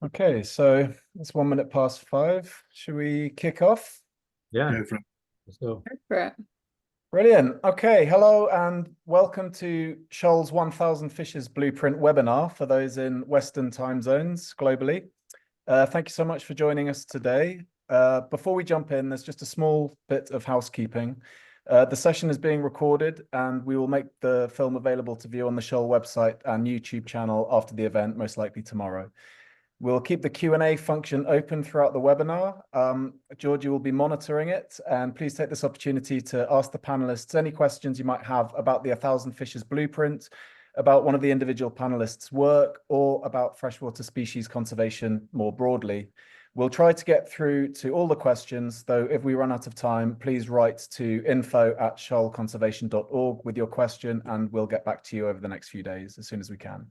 Okay, so it's 1 minute past 5. Should we kick off? Yeah, Go for it. let's go. For it. Brilliant. Okay, hello and welcome to SHOAL's 1000 Fishes Blueprint webinar for those in Western time zones globally. Thank you so much for joining us today. Before we jump in, there's just a small bit of housekeeping. The session is being recorded and we will make the film available to view on the SHOAL website and YouTube channel after the event, most likely tomorrow. We'll keep the Q&A function open throughout the webinar. Georgie will be monitoring it, and please take this opportunity to ask the panelists any questions you might have about the 1000 Fishes Blueprint, about one of the individual panelists' work, or about freshwater species conservation more broadly. We'll try to get through to all the questions, though if we run out of time, please write to info@shoalconservation.org with your question, and we'll get back to you over the next few days as soon as we can.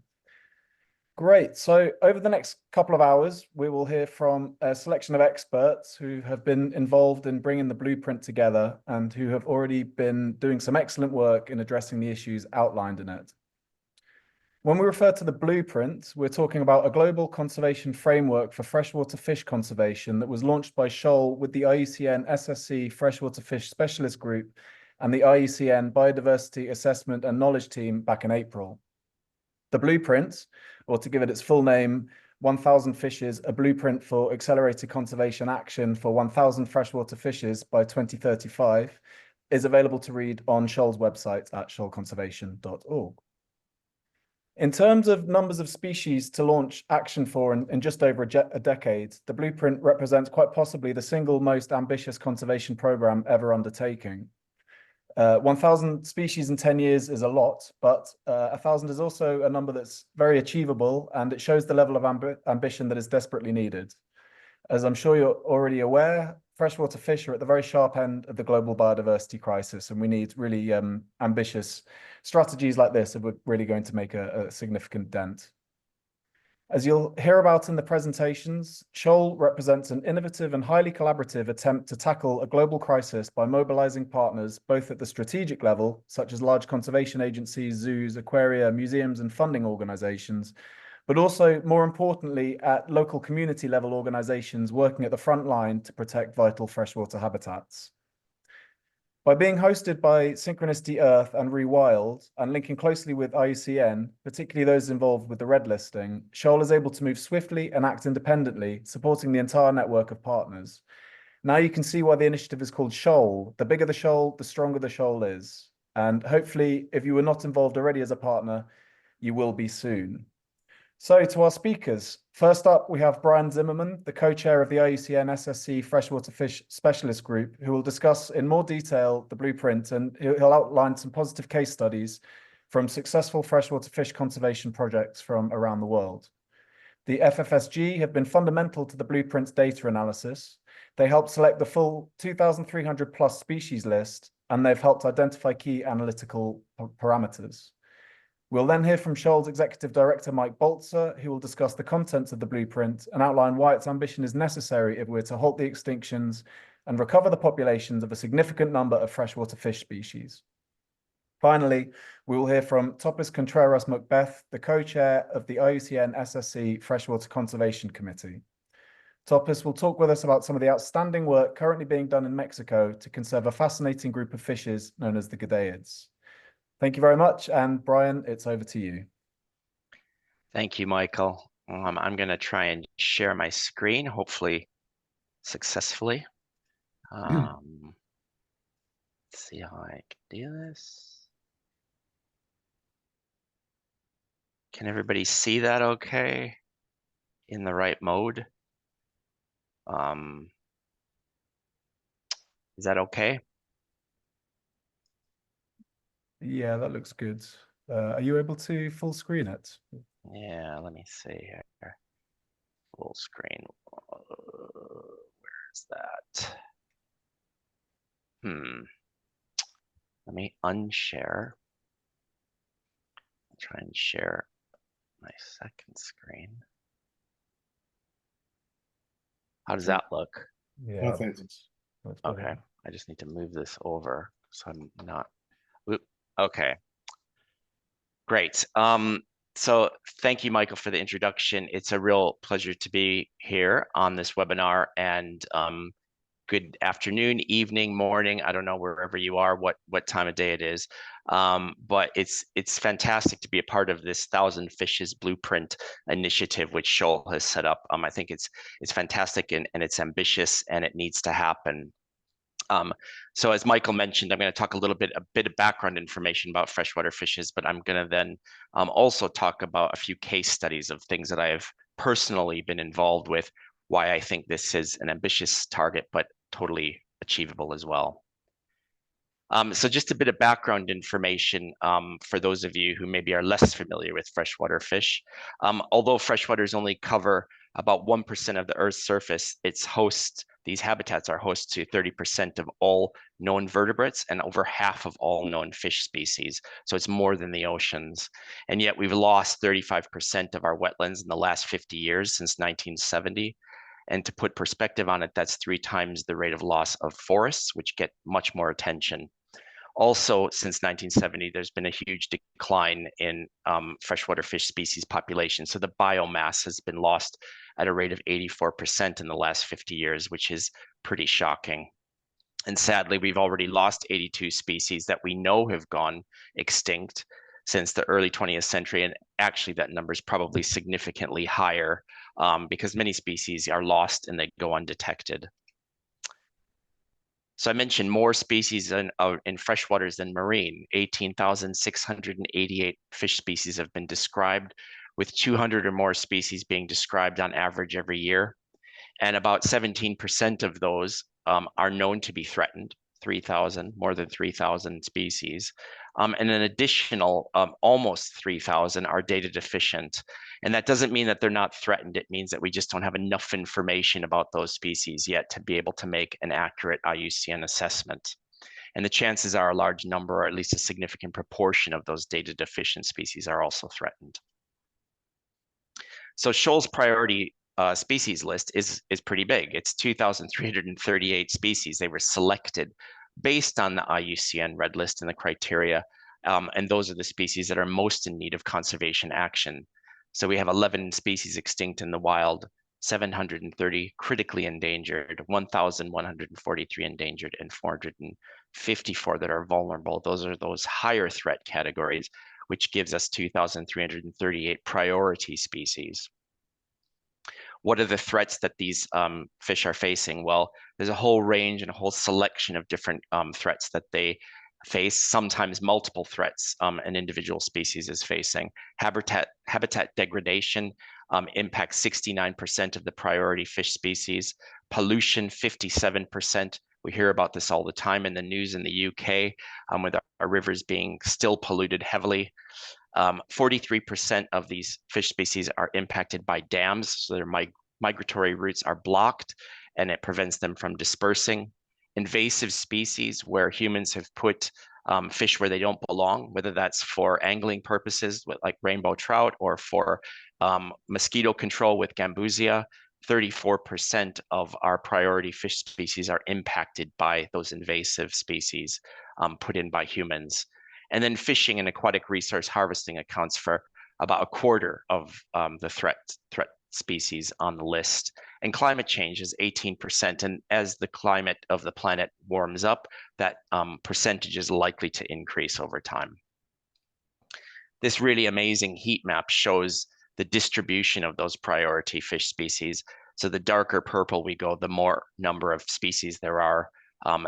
Great. So over the next couple of hours, we will hear from a selection of experts who have been involved in bringing the blueprint together and who have already been doing some excellent work in addressing the issues outlined in it. When we refer to the blueprint, we're talking about a global conservation framework for freshwater fish conservation that was launched by SHOAL with the IUCN SSC Freshwater Fish Specialist Group and the IUCN Biodiversity Assessment and Knowledge Team back in April. The blueprint, or to give it its full name, 1000 Fishes, a blueprint for accelerated conservation action for 1000 freshwater fishes by 2035, is available to read on SHOAL's website at shoalconservation.org. In terms of numbers of species to launch action for in just over a decade, the blueprint represents quite possibly the single most ambitious conservation program ever undertaken. 1000 species in 10 years is a lot, but 1000 is also a number that's very achievable, and it shows the level of ambition that is desperately needed. As I'm sure you're already aware, freshwater fish are at the very sharp end of the global biodiversity crisis, and we need really ambitious strategies like this if we're really going to make a significant dent. As you'll hear about in the presentations, SHOAL represents an innovative and highly collaborative attempt to tackle a global crisis by mobilizing partners both at the strategic level, such as large conservation agencies, zoos, aquaria, museums, and funding organizations, but also, more importantly, at local community level organizations working at the front line to protect vital freshwater habitats. By being hosted by Synchronicity Earth and Rewild and linking closely with IUCN, particularly those involved with the red listing, SHOAL is able to move swiftly and act independently, supporting the entire network of partners. Now you can see why the initiative is called SHOAL. The bigger the SHOAL, the stronger the SHOAL is. And hopefully, if you were not involved already as a partner, you will be soon. So to our speakers, first up, we have Brian Zimmerman, the co-chair of the IUCN SSC Freshwater Fish Specialist Group, who will discuss in more detail the blueprint, and he'll outline some positive case studies from successful freshwater fish conservation projects from around the world. The FFSG have been fundamental to the blueprint's data analysis. They helped select the full 2,300 plus species list, and they've helped identify key analytical parameters. We'll then hear from SHOAL's Executive Director, Mike Baltzer, who will discuss the contents of the blueprint and outline why its ambition is necessary if we're to halt the extinctions and recover the populations of a significant number of freshwater fish species. Finally, we will hear from Contreras-Macbeath, the co-chair of the IUCN SSC Freshwater Conservation Committee. Topis will talk with us about some of the outstanding work currently being done in Mexico to conserve a fascinating group of fishes known as the Gadeids. Thank you very much. And Brian, it's over to you. Thank you, Michael. I'm going to try and share my screen, hopefully successfully. Let's see how I can do this. Can everybody see that okay? In the right mode? Is that okay? Yeah, that looks good. Are you able to full screen it? Yeah, let me see here. Full screen. Where's that? Let me unshare. I'll try and share my second screen. How does that look? Yeah. Perfect. Okay, I just need to move this over so I'm not. Okay, great. So thank you, Michael, for the introduction. It's a real pleasure to be here on this webinar, and good afternoon, evening, morning. I don't know wherever you are, what time of day it is, but it's fantastic to be a part of this Thousand Fishes Blueprint initiative, which SHOAL has set up. I think it's fantastic and it's ambitious and it needs to happen. So as Michael mentioned, I'm going to talk a bit of background information about freshwater fishes, but I'm going to then also talk about a few case studies of things that I have personally been involved with, why I think this is an ambitious target, but totally achievable as well. So just a bit of background information for those of you who maybe are less familiar with freshwater fish. Although freshwaters only cover about 1% of the Earth's surface, these habitats are host to 30% of all known vertebrates and over half of all known fish species. So it's more than the oceans. And yet we've lost 35% of our wetlands in the last 50 years since 1970. And to put perspective on it, that's 3 times the rate of loss of forests, which get much more attention. Also, since 1970, there's been a huge decline in freshwater fish species population. So the biomass has been lost at a rate of 84% in the last 50 years, which is pretty shocking. And sadly, we've already lost 82 species that we know have gone extinct since the early 20th century. And actually, that number is probably significantly higher because many species are lost and they go undetected. So I mentioned more species in freshwaters than marine. 18,688 fish species have been described, with 200 or more species being described on average every year. And about 17% of those are known to be threatened, more than 3,000 species. And an additional almost 3,000 are data deficient. And that doesn't mean that they're not threatened. It means that we just don't have enough information about those species yet to be able to make an accurate IUCN assessment. And the chances are a large number, or at least a significant proportion of those data deficient species are also threatened. So SHOAL's priority species list is pretty big. It's 2,338 species. They were selected based on the IUCN Red List and the criteria, and those are the species that are most in need of conservation action. So we have 11 species extinct in the wild, 730 critically endangered, 1,143 endangered, and 454 that are vulnerable. Those are those higher threat categories, which gives us 2,338 priority species. What are the threats that these fish are facing? Well, there's a whole range and a whole selection of different threats that they face, sometimes multiple threats an individual species is facing. Habitat degradation impacts 69% of the priority fish species. Pollution, 57%. We hear about this all the time in the news in the UK with our rivers being still polluted heavily. 43% of these fish species are impacted by dams, so their migratory routes are blocked and it prevents them from dispersing. Invasive species, where humans have put fish where they don't belong, whether that's for angling purposes like rainbow trout or for mosquito control with gambusia. 34% of our priority fish species are impacted by those invasive species put in by humans. And then fishing and aquatic resource harvesting accounts for about a quarter of the threat species on the list. And climate change is 18%. And as the climate of the planet warms up, that percentage is likely to increase over time. This really amazing heat map shows the distribution of those priority fish species. So the darker purple we go, the more number of species there are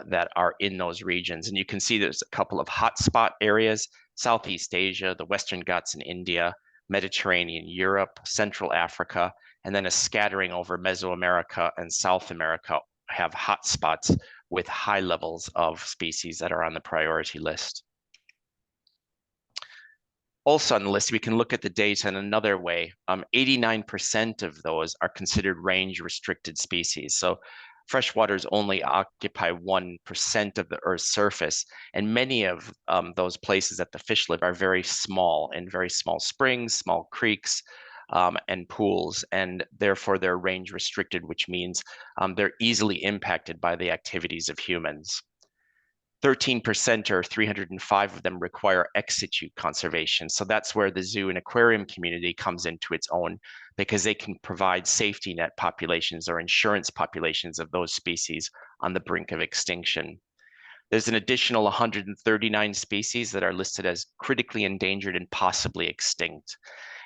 that are in those regions. And you can see there's a couple of hotspot areas: Southeast Asia, the Western Ghats in India, Mediterranean Europe, Central Africa, and then a scattering over Mesoamerica and South America have hotspots with high levels of species that are on the priority list. Also on the list, we can look at the data in another way. 89% of those are considered range restricted species. So freshwaters only occupy 1% of the Earth's surface, and many of those places that the fish live are very small, in very small springs, small creeks, and pools, and therefore they're range restricted, which means they're easily impacted by the activities of humans. 13% or 305 of them require ex situ conservation. So that's where the zoo and aquarium community comes into its own, because they can provide safety net populations or insurance populations of those species on the brink of extinction. There's an additional 139 species that are listed as critically endangered and possibly extinct.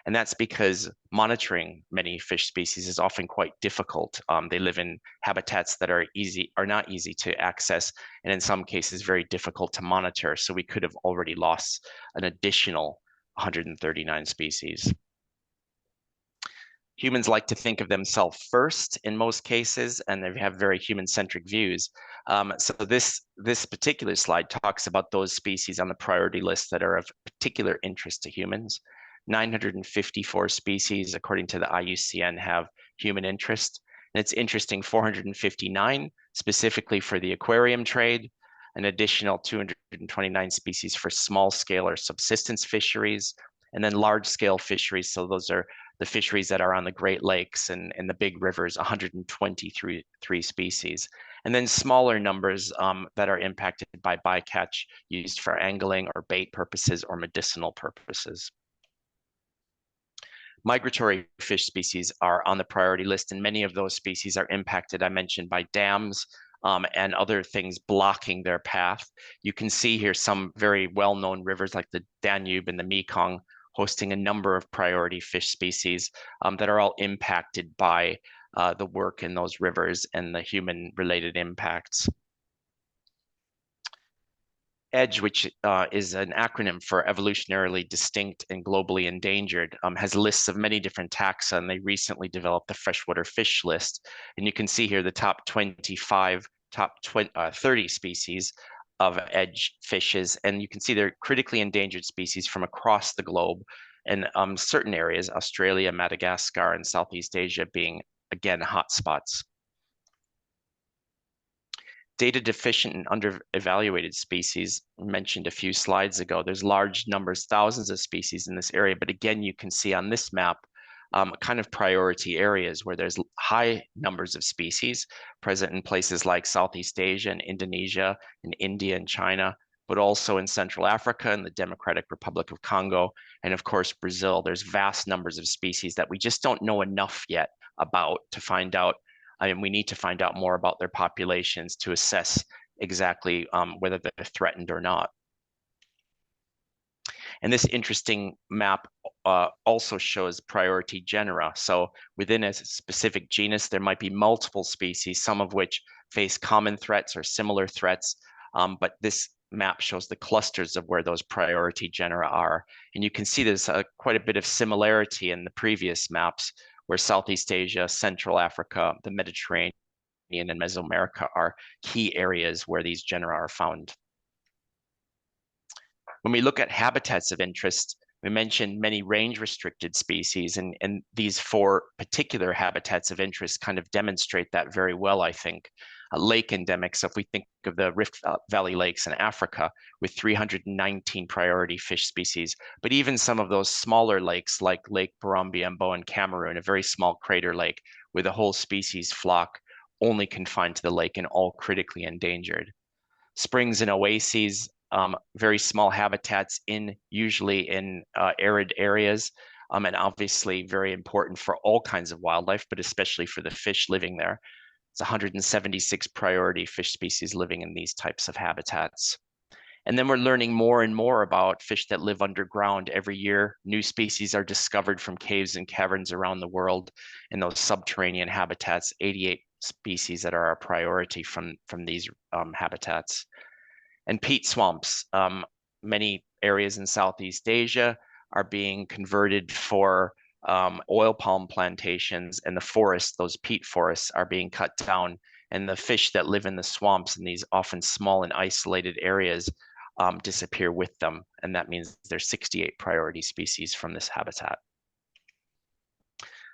And that's because monitoring many fish species is often quite difficult. They live in habitats that are not easy to access, and in some cases very difficult to monitor. So we could have already lost an additional 139 species. Humans like to think of themselves first in most cases, and they have very human-centric views. So this particular slide talks about those species on the priority list that are of particular interest to humans. 954 species, according to the IUCN, have human interest. And it's interesting, 459 specifically for the aquarium trade, an additional 229 species for small scale or subsistence fisheries, and then large scale fisheries. So those are the fisheries that are on the Great Lakes and the big rivers, 123 species. And then smaller numbers that are impacted by bycatch used for angling or bait purposes or medicinal purposes. Migratory fish species are on the priority list, and many of those species are impacted, I mentioned, by dams and other things blocking their path. You can see here some very well-known rivers like the Danube and the Mekong hosting a number of priority fish species that are all impacted by the work in those rivers and the human-related impacts. EDGE, which is an acronym for evolutionarily distinct and globally endangered, has lists of many different taxa, and they recently developed the freshwater fish list. And you can see here the top 25, top 30 species of EDGE fishes, and you can see they're critically endangered species from across the globe, and certain areas, Australia, Madagascar, and Southeast Asia being, again, hotspots. Data deficient and under-evaluated species, mentioned a few slides ago. There's large numbers, thousands of species in this area, but again, you can see on this map kind of priority areas where there's high numbers of species present in places like Southeast Asia and Indonesia and India and China, but also in Central Africa and the Democratic Republic of Congo, and of course, Brazil. There's vast numbers of species that we just don't know enough yet about to find out. I mean, we need to find out more about their populations to assess exactly whether they're threatened or not. And this interesting map also shows priority genera. So within a specific genus, there might be multiple species, some of which face common threats or similar threats. But this map shows the clusters of where those priority genera are. And you can see there's quite a bit of similarity in the previous maps, where Southeast Asia, Central Africa, the Mediterranean, and Mesoamerica are key areas where these genera are found. When we look at habitats of interest, we mentioned many range-restricted species, and these four particular habitats of interest kind of demonstrate that very well, I think. Lake endemic, so if we think of the Rift Valley lakes in Africa with 319 priority fish species, but even some of those smaller lakes like Lake Burambiambo in Cameroon, a very small crater lake with a whole species flock only confined to the lake and all critically endangered. Springs and oases, very small habitats usually in arid areas, and obviously very important for all kinds of wildlife, but especially for the fish living there. It's 176 priority fish species living in these types of habitats. And then we're learning more and more about fish that live underground. Every year, new species are discovered from caves and caverns around the world in those subterranean habitats, 88 species that are a priority from these habitats. And peat swamps, many areas in Southeast Asia are being converted for oil palm plantations, and the forests, those peat forests, are being cut down, and the fish that live in the swamps in these often small and isolated areas disappear with them, and that means there's 68 priority species from this habitat.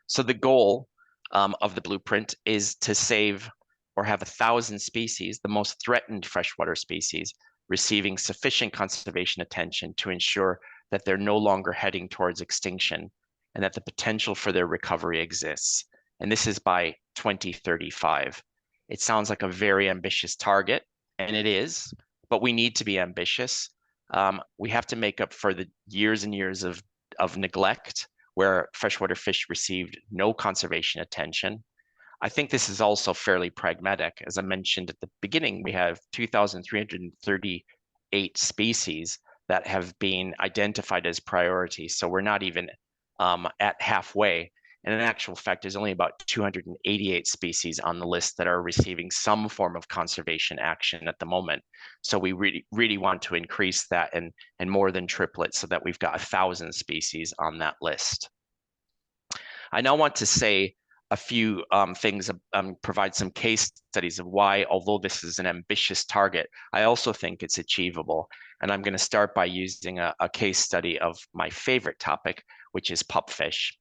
So the goal of the blueprint is to save or have 1,000 species, the most threatened freshwater species, receiving sufficient conservation attention to ensure that they're no longer heading towards extinction and that the potential for their recovery exists. And this is by 2035. It sounds like a very ambitious target, and it is, but we need to be ambitious. We have to make up for the years and years of neglect where freshwater fish received no conservation attention. I think this is also fairly pragmatic. As I mentioned at the beginning, we have 2,338 species that have been identified as priorities. So we're not even at halfway. And in actual fact, there's only about 288 species on the list that are receiving some form of conservation action at the moment. So we really want to increase that and more than triple it so that we've got 1,000 species on that list. I now want to say a few things, provide some case studies of why, although this is an ambitious target, I also think it's achievable. And I'm going to start by using a case study of my favorite topic, which is pupfish.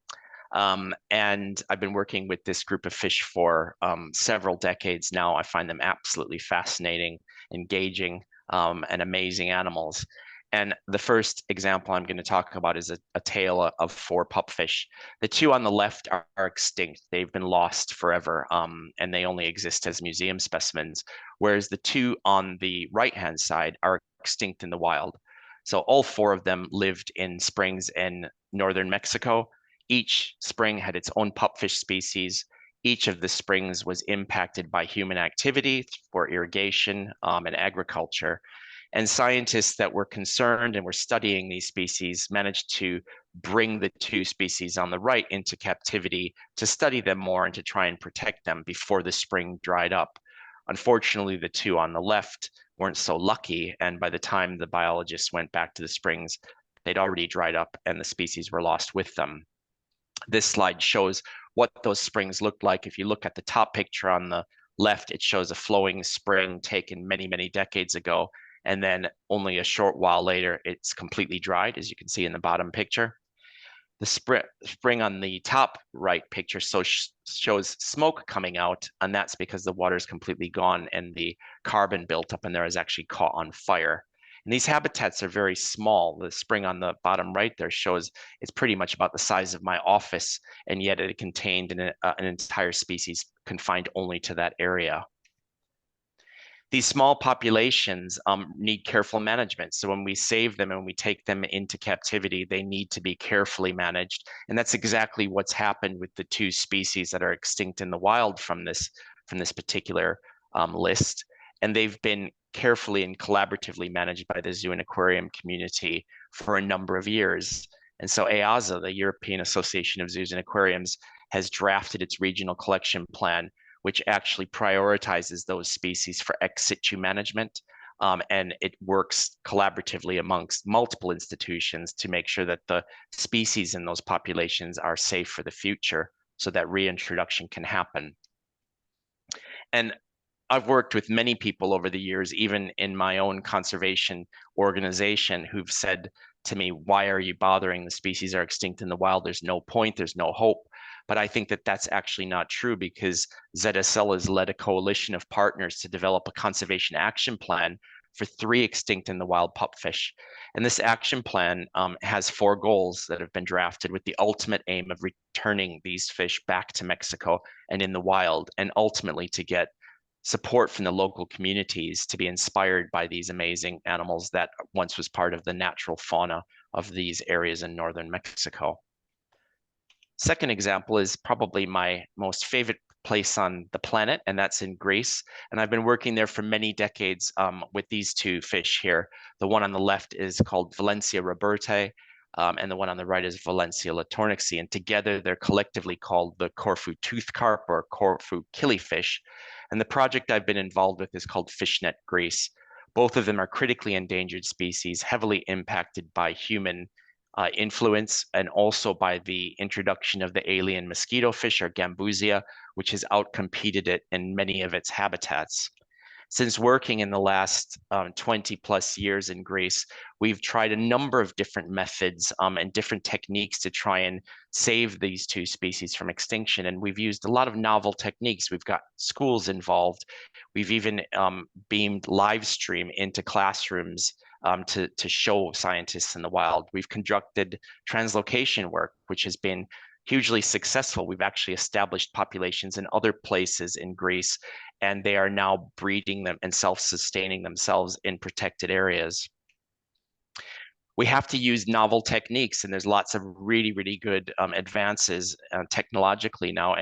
And I've been working with this group of fish for several decades now. I find them absolutely fascinating, engaging, and amazing animals. And the first example I'm going to talk about is a tale of 4 pupfish. The 2 on the left are extinct. They've been lost forever, and they only exist as museum specimens, whereas the 2 on the right-hand side are extinct in the wild. So all 4 of them lived in springs in northern Mexico. Each spring had its own pupfish species. Each of the springs was impacted by human activity for irrigation and agriculture. And scientists that were concerned and were studying these species managed to bring the 2 species on the right into captivity to study them more and to try and protect them before the spring dried up. Unfortunately, the 2 on the left weren't so lucky, and by the time the biologists went back to the springs, they'd already dried up and the species were lost with them. This slide shows what those springs looked like. If you look at the top picture on the left, it shows a flowing spring taken many, many decades ago. And then only a short while later, it's completely dried, as you can see in the bottom picture. The spring on the top right picture shows smoke coming out, and that's because the water is completely gone and the carbon built up in there is actually caught on fire. And these habitats are very small. The spring on the bottom right there shows it's pretty much about the size of my office, and yet it contained an entire species confined only to that area. These small populations need careful management. So when we save them and we take them into captivity, they need to be carefully managed. And that's exactly what's happened with the 2 species that are extinct in the wild from this particular list. And they've been carefully and collaboratively managed by the zoo and aquarium community for a number of years. And so EAZA, the European Association of Zoos and Aquariums, has drafted its regional collection plan, which actually prioritizes those species for ex situ management. And it works collaboratively amongst multiple institutions to make sure that the species in those populations are safe for the future so that reintroduction can happen. And I've worked with many people over the years, even in my own conservation organization, who've said to me, why are you bothering? The species are extinct in the wild. There's no point, there's no hope. But I think that that's actually not true, because ZSL has led a coalition of partners to develop a conservation action plan for 3 extinct in the wild pupfish. And this action plan has 4 goals that have been drafted with the ultimate aim of returning these fish back to Mexico and in the wild, and ultimately to get support from the local communities to be inspired by these amazing animals that once was part of the natural fauna of these areas in northern Mexico. Second example is probably my most favorite place on the planet, and that's in Greece. And I've been working there for many decades with these 2 fish here. The one on the left is called Valencia robertae, and the one on the right is Valencia latornixi. And together they're collectively called the Corfu tooth carp or Corfu killifish. And the project I've been involved with is called FishNet Greece. Both of them are critically endangered species, heavily impacted by human influence, and also by the introduction of the alien mosquito fish, or Gambusia, which has outcompeted it in many of its habitats. Since working in the last 20 plus years in Greece, we've tried a number of different methods and different techniques to try and save these 2 species from extinction. And we've used a lot of novel techniques. We've got schools involved. We've even beamed live stream into classrooms to show scientists in the wild. We've conducted translocation work, which has been hugely successful. We've actually established populations in other places in Greece, and they are now breeding them and self-sustaining themselves in protected areas. We have to use novel techniques, and there's lots of really, really good advances technologically now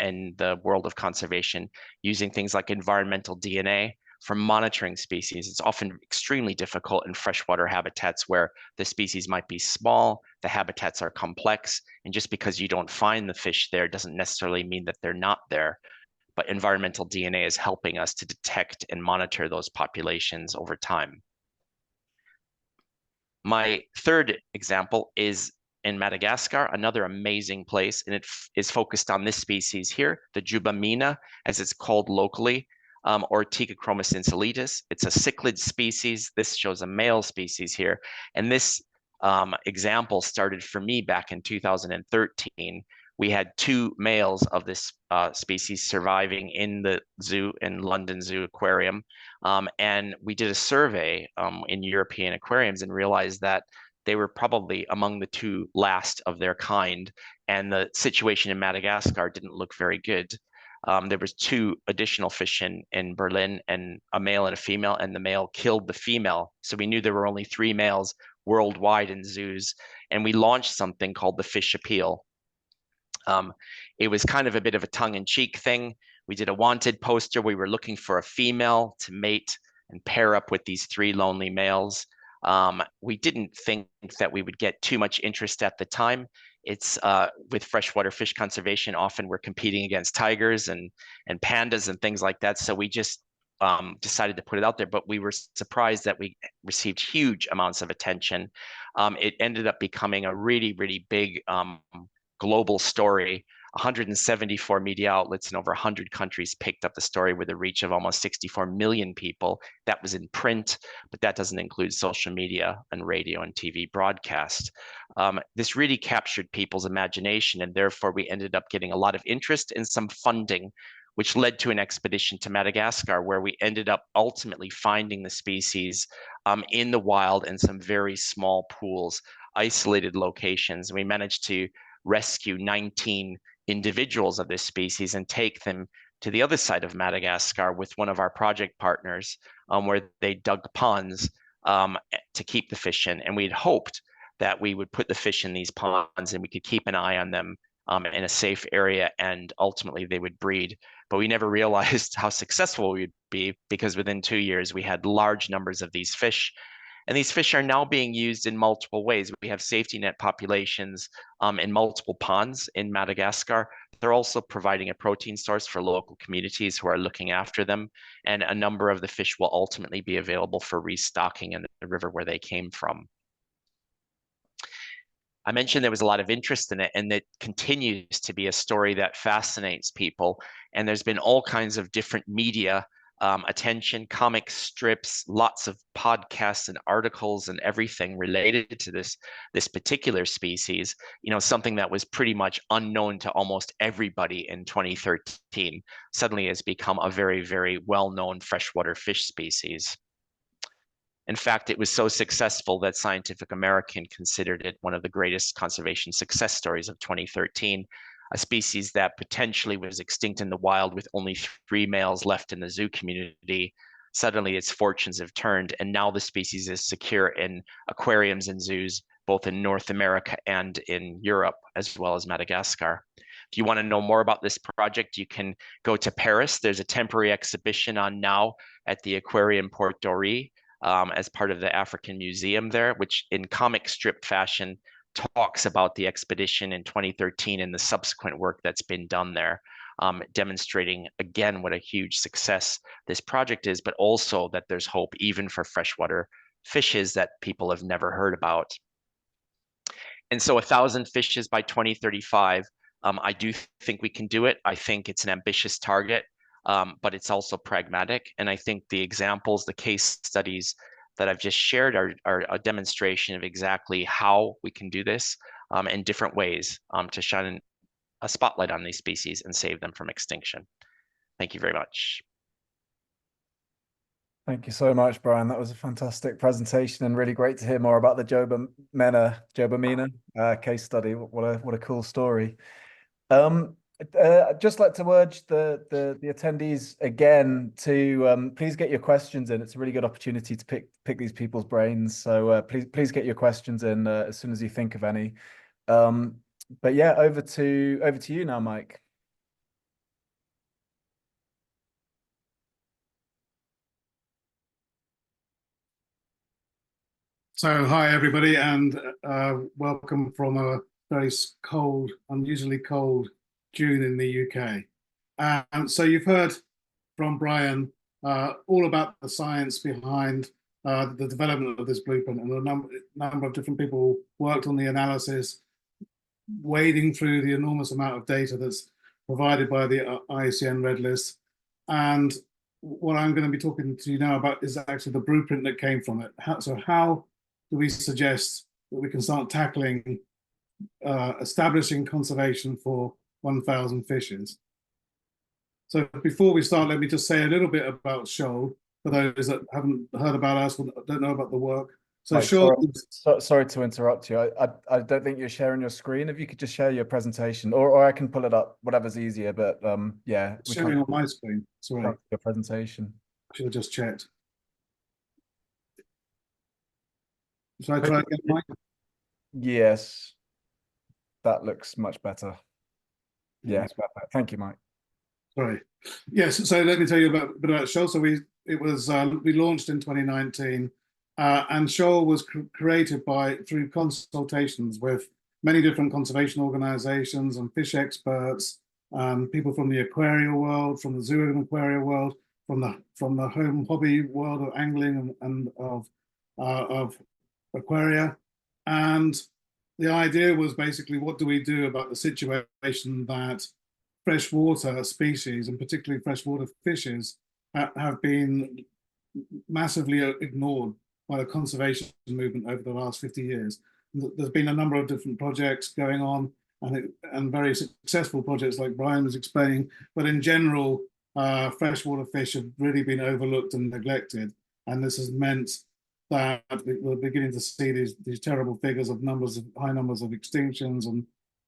in the world of conservation, using things like environmental DNA for monitoring species. It's often extremely difficult in freshwater habitats where the species might be small, the habitats are complex, and just because you don't find the fish there doesn't necessarily mean that they're not there. But environmental DNA is helping us to detect and monitor those populations over time. My third example is in Madagascar, another amazing place, and it is focused on this species here, the jubamina, as it's called locally, or Ortica insulatus. It's a cichlid species. This shows a male species here, and this example started for me back in 2013. We had 2 males of this species surviving in the zoo, in London Zoo Aquarium. And we did a survey in European aquariums and realized that they were probably among the 2 last of their kind. And the situation in Madagascar didn't look very good. There was 2 additional fish in Berlin, and a male and a female, and the male killed the female. So we knew there were only 3 males worldwide in zoos. And we launched something called the Fish Appeal. It was kind of a bit of a tongue-in-cheek thing. We did a wanted poster. We were looking for a female to mate and pair up with these 3 lonely males. We didn't think that we would get too much interest at the time. It's with freshwater fish conservation, often we're competing against tigers and pandas and things like that. So we just decided to put it out there, but we were surprised that we received huge amounts of attention. It ended up becoming a really, really big global story. 174 media outlets in over 100 countries picked up the story with a reach of almost 64 million people. That was in print, but that doesn't include social media and radio and TV broadcast. This really captured people's imagination, and therefore we ended up getting a lot of interest and some funding, which led to an expedition to Madagascar, where we ended up ultimately finding the species in the wild in some very small pools, isolated locations. We managed to rescue 19 individuals of this species and take them to the other side of Madagascar with one of our project partners, where they dug ponds to keep the fish in. And we'd hoped that we would put the fish in these ponds and we could keep an eye on them in a safe area, and ultimately they would breed. But we never realized how successful we'd be, because within 2 years we had large numbers of these fish. And these fish are now being used in multiple ways. We have safety net populations in multiple ponds in Madagascar. They're also providing a protein source for local communities who are looking after them. And a number of the fish will ultimately be available for restocking in the river where they came from. I mentioned there was a lot of interest in it, and it continues to be a story that fascinates people. And there's been all kinds of different media attention, comic strips, lots of podcasts and articles and everything related to this particular species. Something that was pretty much unknown to almost everybody in 2013 suddenly has become a very, very well-known freshwater fish species. In fact, it was so successful that Scientific American considered it one of the greatest conservation success stories of 2013. A species that potentially was extinct in the wild with only 3 males left in the zoo community. Suddenly its fortunes have turned, and now the species is secure in aquariums and zoos, both in North America and in Europe, as well as Madagascar. If you want to know more about this project, you can go to Paris. There's a temporary exhibition on now at the Aquarium Port Doré as part of the African Museum there, which in comic strip fashion talks about the expedition in 2013 and the subsequent work that's been done there, demonstrating again what a huge success this project is, but also that there's hope even for freshwater fishes that people have never heard about. And so 1,000 fishes by 2035, I do think we can do it. I think it's an ambitious target, but it's also pragmatic. And I think the examples, the case studies that I've just shared are a demonstration of exactly how we can do this in different ways to shine a spotlight on these species and save them from extinction. Thank you very much. Thank you so much, Brian. That was a fantastic presentation and really great to hear more about the Jobamina case study. What a cool story. I'd just like to urge the attendees again to please get your questions in. It's a really good opportunity to pick these people's brains. So please get your questions in as soon as you think of any. But yeah, over to you now, Mike. So hi everybody, and welcome from a very cold, unusually cold June in the UK. And so you've heard from Brian all about the science behind the development of this blueprint, and a number of different people worked on the analysis, wading through the enormous amount of data that's provided by the IUCN Red List. And what I'm going to be talking to you now about is actually the blueprint that came from it. So how do we suggest that we can start tackling establishing conservation for 1,000 fishes? So before we start, let me just say a little bit about SHOAL for those that haven't heard about us or don't know about the work. So Mike, SHOAL. sorry to interrupt you. I don't think you're sharing your screen. If you could just share your presentation, or I can pull it up, whatever's easier. But yeah, we Sharing can't on my screen. Sorry, your presentation. I should have just checked. Should I try again, Mike? Yes, that looks much better. Yes, perfect. Thank you, Mike. Sorry. Yes, so let me tell you a bit about SHOAL. So we launched in 2019, and SHOAL was created through consultations with many different conservation organizations and fish experts, people from the aquarial world, from the zoo and aquarial world, from the home hobby world of angling and of aquaria. And the idea was basically, what do we do about the situation that freshwater species, and particularly freshwater fishes, have been massively ignored by the conservation movement over the last 50 years. There's been a number of different projects going on, and very successful projects like Brian was explaining, but in general, freshwater fish have really been overlooked and neglected, and this has meant that we're beginning to see these terrible figures of high numbers of extinctions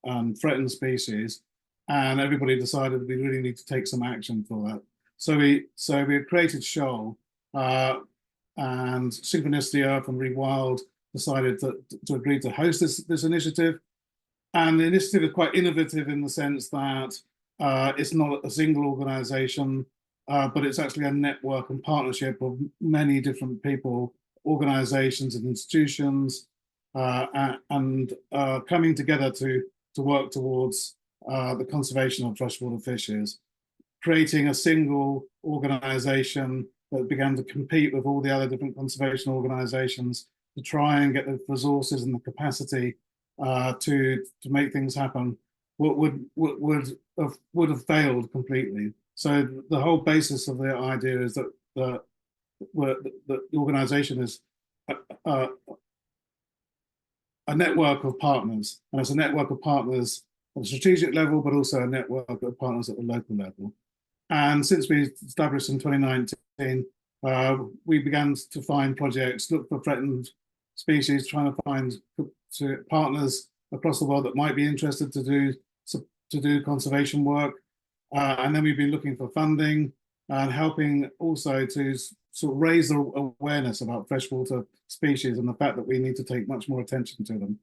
and threatened species, and everybody decided we really need to take some action for that. So we created SHOAL, and Synchronicity Earth and Rewild decided to agree to host this initiative. And the initiative is quite innovative in the sense that it's not a single organization, but it's actually a network and partnership of many different people, organizations and institutions, and coming together to work towards the conservation of freshwater fishes, creating a single organization that began to compete with all the other different conservation organizations to try and get the resources and the capacity to make things happen. What would have failed completely. So the whole basis of the idea is that the organization is a network of partners, and it's a network of partners at a strategic level, but also a network of partners at the local level. And since we established in 2019, we began to find projects, look for threatened species, trying to find partners across the world that might be interested to do conservation work. And then we've been looking for funding and helping also to sort of raise the awareness about freshwater species and the fact that we need to take much more attention to them.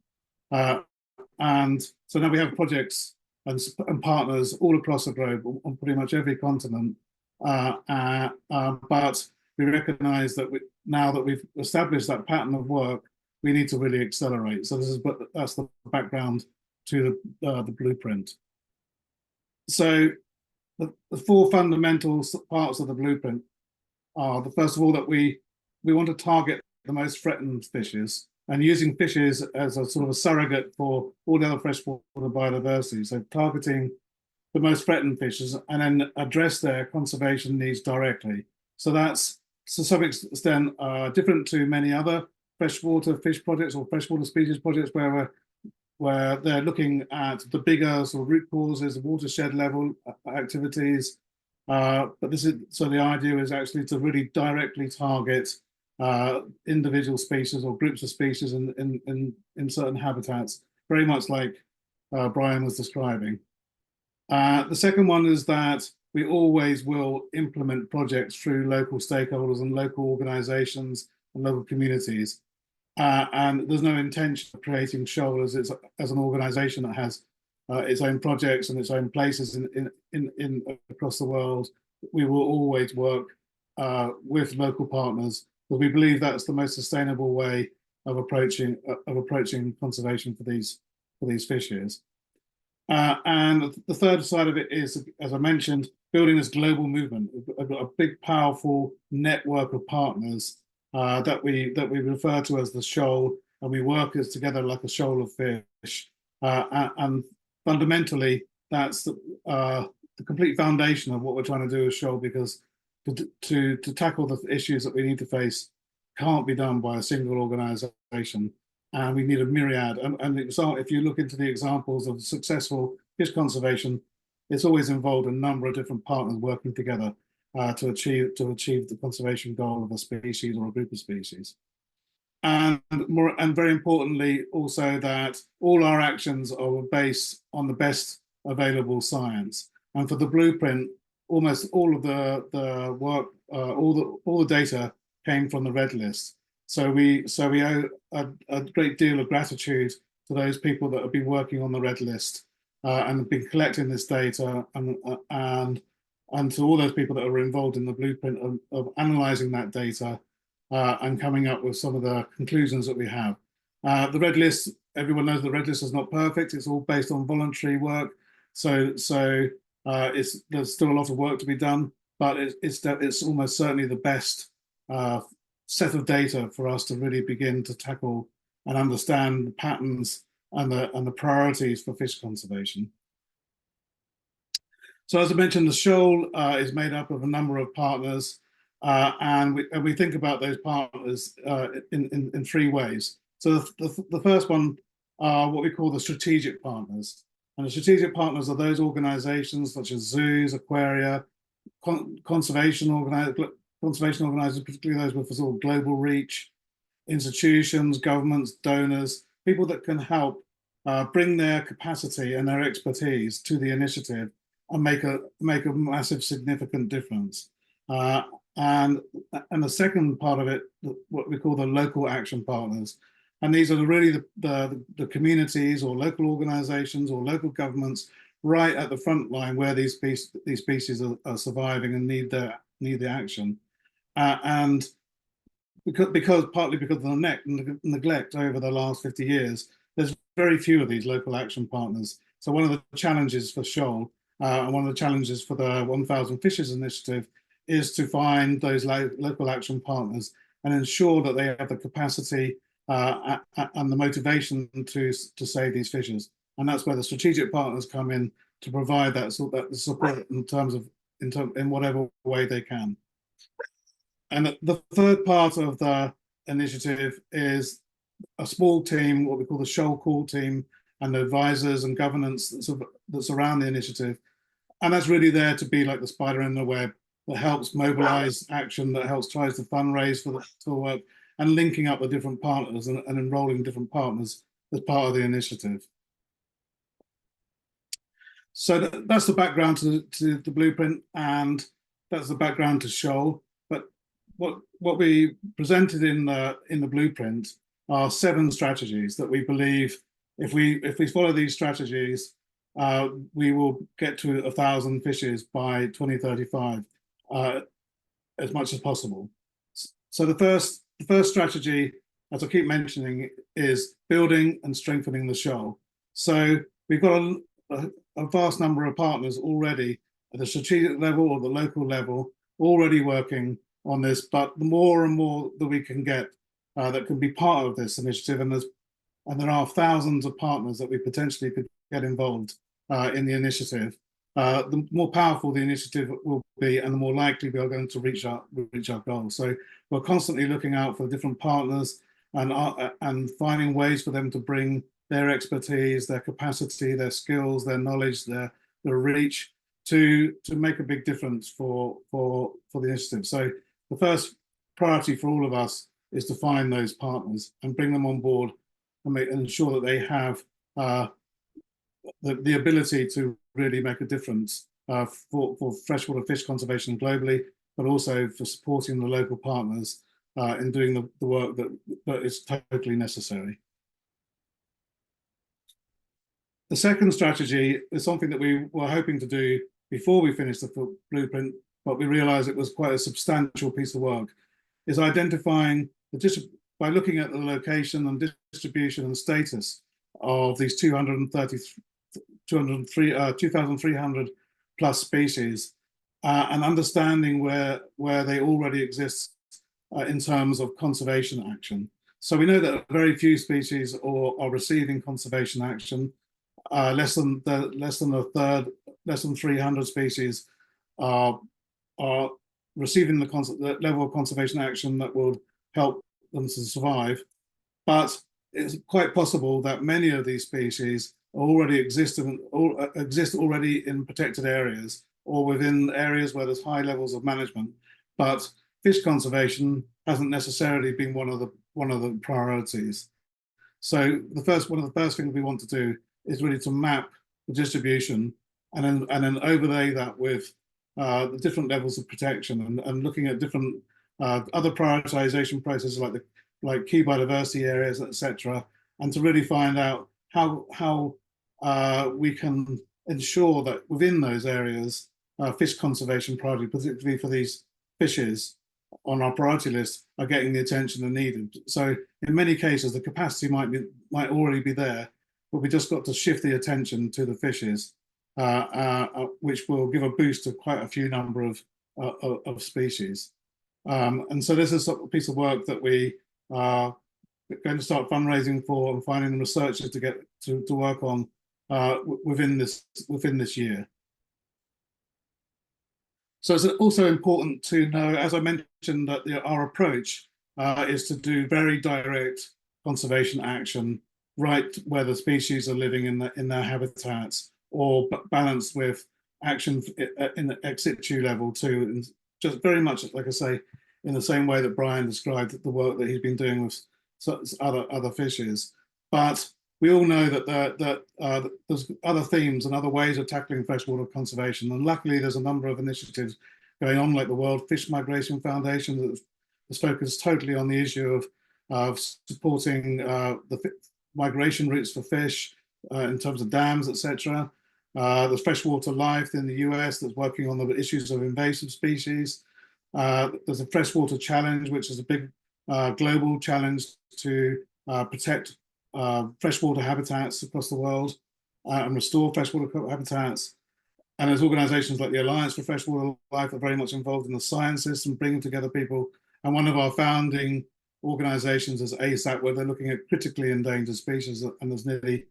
And so now we have projects and partners all across the globe, on pretty much every continent. But we recognize that now that we've established that pattern of work, we need to really accelerate. So that's the background to the blueprint. So the four fundamental parts of the blueprint are, first of all, that we want to target the most threatened fishes, and using fishes as a sort of a surrogate for all the other freshwater biodiversity. So targeting the most threatened fishes and then address their conservation needs directly. So that's, to some extent, different to many other freshwater fish projects or freshwater species projects where they're looking at the bigger sort of root causes, watershed level activities, But the idea is actually to really directly target individual species or groups of species in certain habitats, very much like Brian was describing. The second one is that we always will implement projects through local stakeholders and local organizations and local communities. And there's no intention of creating SHOAL as an organization that has its own projects and its own places in across the world. We will always work with local partners, but we believe that's the most sustainable way of approaching conservation for these fishes. And the third side of it is, as I mentioned, building this global movement, a big, powerful network of partners that we refer to as the shoal, and we work as together like a shoal of fish. And fundamentally, that's the complete foundation of what we're trying to do as shoal, because to tackle the issues that we need to face can't be done by a single organization. And we need a myriad. And so if you look into the examples of successful fish conservation, it's always involved a number of different partners working together to achieve the conservation goal of a species or a group of species. And very importantly, also that all our actions are based on the best available science. And for the blueprint, almost all of the work, all the data came from the Red List. So we owe a great deal of gratitude to those people that have been working on the Red List and have been collecting this data, and to all those people that are involved in the blueprint of analysing that data and coming up with some of the conclusions that we have. The Red List, everyone knows the Red List is not perfect. It's all based on voluntary work, so there's still a lot of work to be done, but it's almost certainly the best set of data for us to really begin to tackle and understand the patterns and the priorities for fish conservation. So as I mentioned, the shoal is made up of a number of partners, and we think about those partners in three ways. So the first one are what we call the strategic partners. And the strategic partners are those organizations such as zoos, aquaria, conservation organizations, particularly those with sort of global reach, institutions, governments, donors, people that can help bring their capacity and their expertise to the initiative and make a massive, significant difference. And the second part of it, what we call the local action partners. And these are really the communities or local organizations or local governments right at the front line where these species are surviving and need the action. And partly because of the neglect over the last 50 years, there's very few of these local action partners. So one of the challenges for shoal and one of the challenges for the 1000 Fishes initiative is to find those local action partners and ensure that they have the capacity and the motivation to save these fishes. And that's where the strategic partners come in to provide that support in whatever way they can. And the third part of the initiative is a small team, what we call the shoal core team, and the advisors and governance that surround the initiative. And that's really there to be like the spider in the web that helps mobilize action, that helps tries to fundraise for the work, and linking up the different partners and enrolling different partners as part of the initiative. So that's the background to the blueprint, and that's the background to shoal. But what we presented in the blueprint are 7 strategies that we believe if we follow these strategies, we will get to 1000 fishes by 2035, as much as possible. So the first strategy, as I keep mentioning, is building and strengthening the shoal. So we've got a vast number of partners already at the strategic level or the local level, already working on this, but the more and more that we can get that can be part of this initiative, and there are thousands of partners that we potentially could get involved in the initiative, the more powerful the initiative will be, and the more likely we are going to reach our goals. So we're constantly looking out for different partners and finding ways for them to bring their expertise, their capacity, their skills, their knowledge, their reach to make a big difference for the initiative. So the first priority for all of us is to find those partners and bring them on board and ensure that they have the ability to really make a difference for freshwater fish conservation globally, but also for supporting the local partners in doing the work that is totally necessary. The second strategy is something that we were hoping to do before we finished the blueprint, but we realized it was quite a substantial piece of work, is identifying by looking at the location and distribution and status of these 2,300 plus species and understanding where they already exist in terms of conservation action. So we know that very few species are receiving conservation action. Less than a third, less than 300 species are receiving the level of conservation action that would help them to survive. But it's quite possible that many of these species already exist already in protected areas or within areas where there's high levels of management. But fish conservation hasn't necessarily been one of the priorities. So one of the first things we want to do is really to map the distribution and then overlay that with the different levels of protection and looking at different other prioritization processes like key biodiversity areas, etc., and to really find out how we can ensure that within those areas, fish conservation priority, particularly for these fishes on our priority list, are getting the attention they're needed. So in many cases, the capacity might already be there, but we just got to shift the attention to the fishes, which will give a boost to quite a few number of species. And so this is a piece of work that we are going to start fundraising for and finding the researchers to get to work on within this year. So it's also important to know, as I mentioned, that our approach is to do very direct conservation action right where the species are living in their habitats, or balanced with action in the ex situ level too, and just very much, like I say, in the same way that Brian described the work that he's been doing with other fishes. But we all know that there's other themes and other ways of tackling freshwater conservation, and luckily there's a number of initiatives going on, like the World Fish Migration Foundation that is focused totally on the issue of supporting the migration routes for fish in terms of dams, etc. There's Freshwater Life in the US that's working on the issues of invasive species. There's a Freshwater Challenge, which is a big global challenge to protect freshwater habitats across the world and restore freshwater habitats. And there's organizations like the Alliance for Freshwater Life that are very much involved in the sciences and bringing together people. And one of our founding organizations is ASAP, where they're looking at critically endangered species, and there's nearly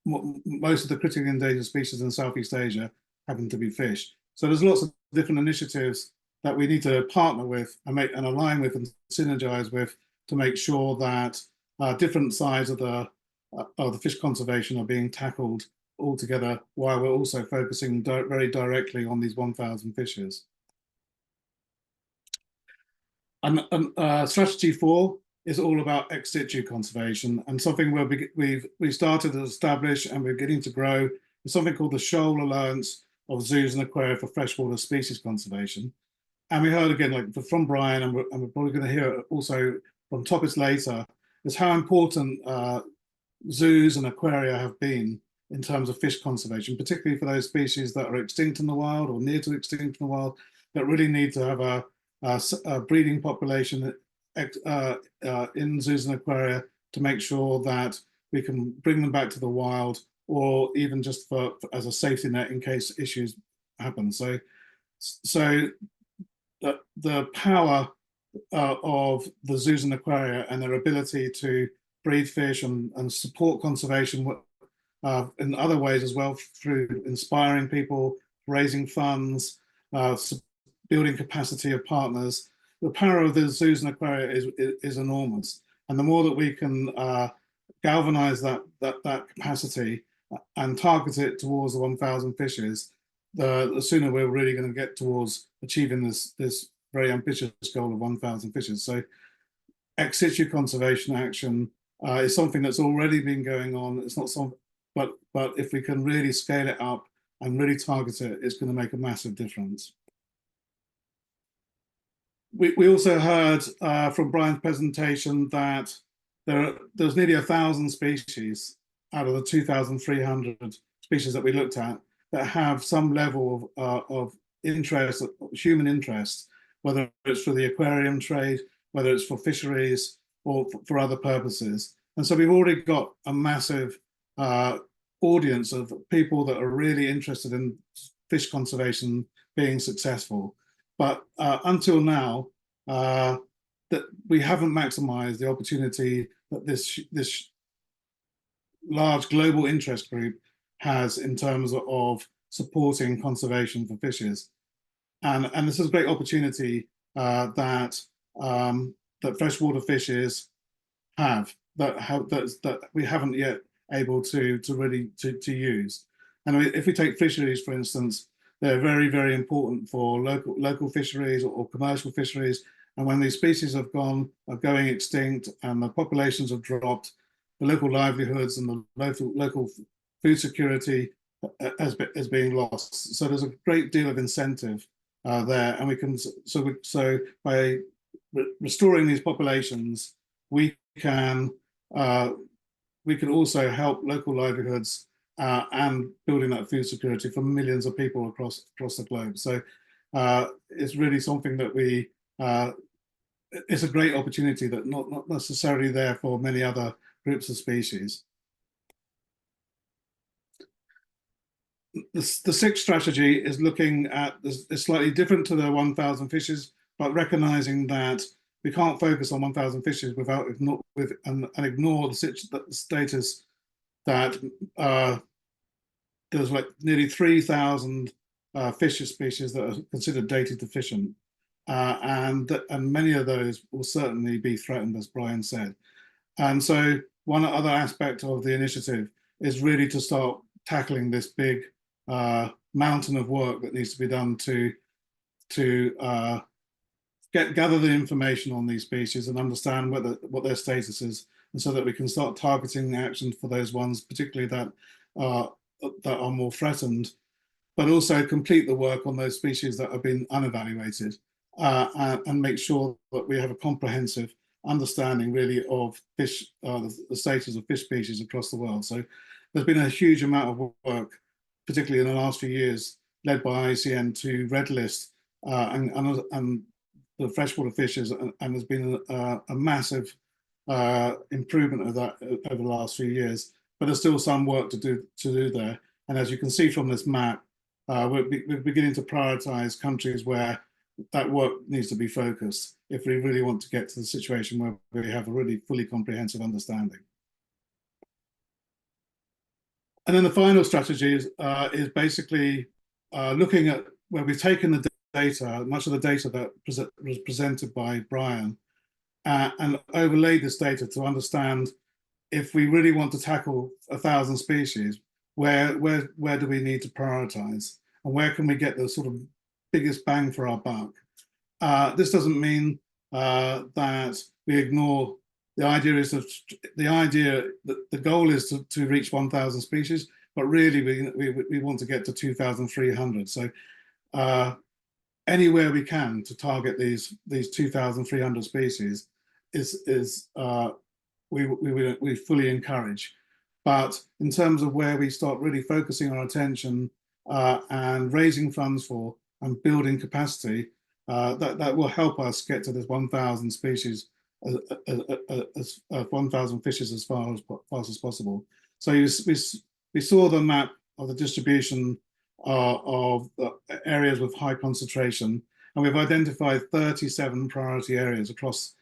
most of the critically endangered species in Southeast Asia happen to be fish. So there's lots of different initiatives that we need to partner with and align with and synergize with to make sure that different sides of the fish conservation are being tackled all together, while we're also focusing very directly on these 1,000 fishes. And strategy 4 is all about ex situ conservation, and something where we started to establish and we're getting to grow is something called the SHOAL Alliance of Zoos and Aquaria for Freshwater Species Conservation. And we heard again, like from Brian, and we're probably going to hear it also from Topittzin later, is how important zoos and aquaria have been in terms of fish conservation, particularly for those species that are extinct in the wild or near to extinct in the wild, that really need to have a breeding population in zoos and aquaria to make sure that we can bring them back to the wild, or even just as a safety net in case issues happen. So the power of the zoos and aquaria and their ability to breed fish and support conservation in other ways as well, through inspiring people, raising funds, building capacity of partners. The power of the zoos and aquaria is enormous, and the more that we can galvanize that capacity and target it towards the 1,000 fishes, the sooner we're really going to get towards achieving this very ambitious goal of 1,000 fishes. So ex situ conservation action is something that's already been going on. It's not something, but if we can really scale it up and really target it, it's going to make a massive difference. We also heard from Brian's presentation that there's nearly 1,000 species out of the 2,300 species that we looked at that have some level of interest, human interest, whether it's for the aquarium trade, whether it's for fisheries or for other purposes. And so we've already got a massive audience of people that are really interested in fish conservation being successful. But until now, that we haven't maximized the opportunity that this large global interest group has in terms of supporting conservation for fishes. And this is a great opportunity that freshwater fishes have that we haven't yet able to really use. And if we take fisheries, for instance, they're very, very important for local fisheries or commercial fisheries. And when these species are going extinct and the populations have dropped, the local livelihoods and the local food security is being lost. So there's a great deal of incentive there, and we can so by restoring these populations, we can also help local livelihoods and building that food security for millions of people across the globe. So it's really something that it's a great opportunity that not necessarily there for many other groups of species. The sixth strategy is looking at is slightly different to the 1,000 fishes, but recognizing that we can't focus on 1,000 fishes without ignore the status that there's like nearly 3,000 fish species that are considered data deficient, and many of those will certainly be threatened, as Brian said. And so one other aspect of the initiative is really to start tackling this big mountain of work that needs to be done to gather the information on these species and understand what their status is, and so that we can start targeting action for those ones, particularly that are more threatened, but also complete the work on those species that have been unevaluated, and make sure that we have a comprehensive understanding really of fish, the status of fish species across the world. So there's been a huge amount of work, particularly in the last few years, led by IUCN to red list and the freshwater fishes, and there's been a massive improvement of that over the last few years. But there's still some work to do there. And as you can see from this map, we're beginning to prioritize countries where that work needs to be focused if we really want to get to the situation where we have a really fully comprehensive understanding. And then the final strategy is basically looking at where we've taken the data, much of the data that was presented by Brian, and overlaid this data to understand if we really want to tackle 1,000 species, where do we need to prioritize, and where can we get the sort of biggest bang for our buck? This doesn't mean that we ignore the idea that the goal is to reach 1,000 species, but really we want to get to 2,300. So anywhere we can to target these 2,300 species we fully encourage. But in terms of where we start really focusing our attention and raising funds for and building capacity, that will help us get to this 1,000 species, 1,000 fishes as fast as possible. So we saw the map of the distribution of areas with high concentration, and we've identified 37 priority areas across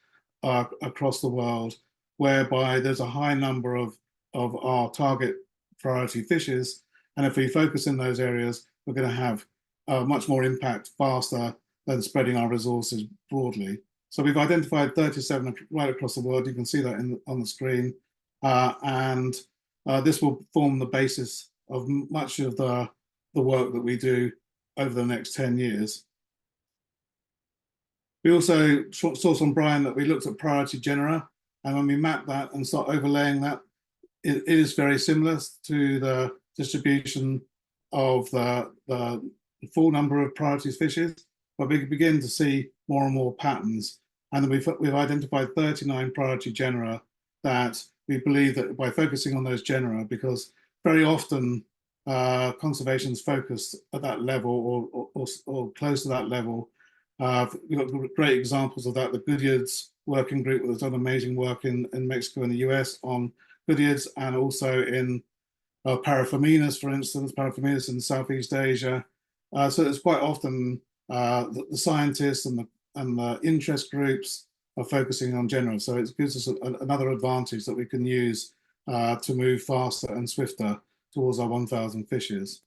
the world, whereby there's a high number of our target priority fishes. And if we focus in those areas, we're going to have much more impact faster than spreading our resources broadly. So we've identified 37 right across the world. You can see that on the screen. This will form the basis of much of the work that we do over the next 10 years. We also saw from Brian that we looked at priority genera, and when we map that and start overlaying that, it is very similar to the distribution of the full number of priority fishes, but we can begin to see more and more patterns. And we've identified 39 priority genera that we believe that by focusing on those genera, because very often conservation is focused at that level or close to that level. We've got great examples of that. The Goodyards working group has done amazing work in Mexico and the US on Goodyards, and also in Paraphorminus, for instance, Paraphorminus in Southeast Asia. So it's quite often the scientists and the interest groups are focusing on genera. So it gives us another advantage that we can use to move faster and swifter towards our 1,000 fishes.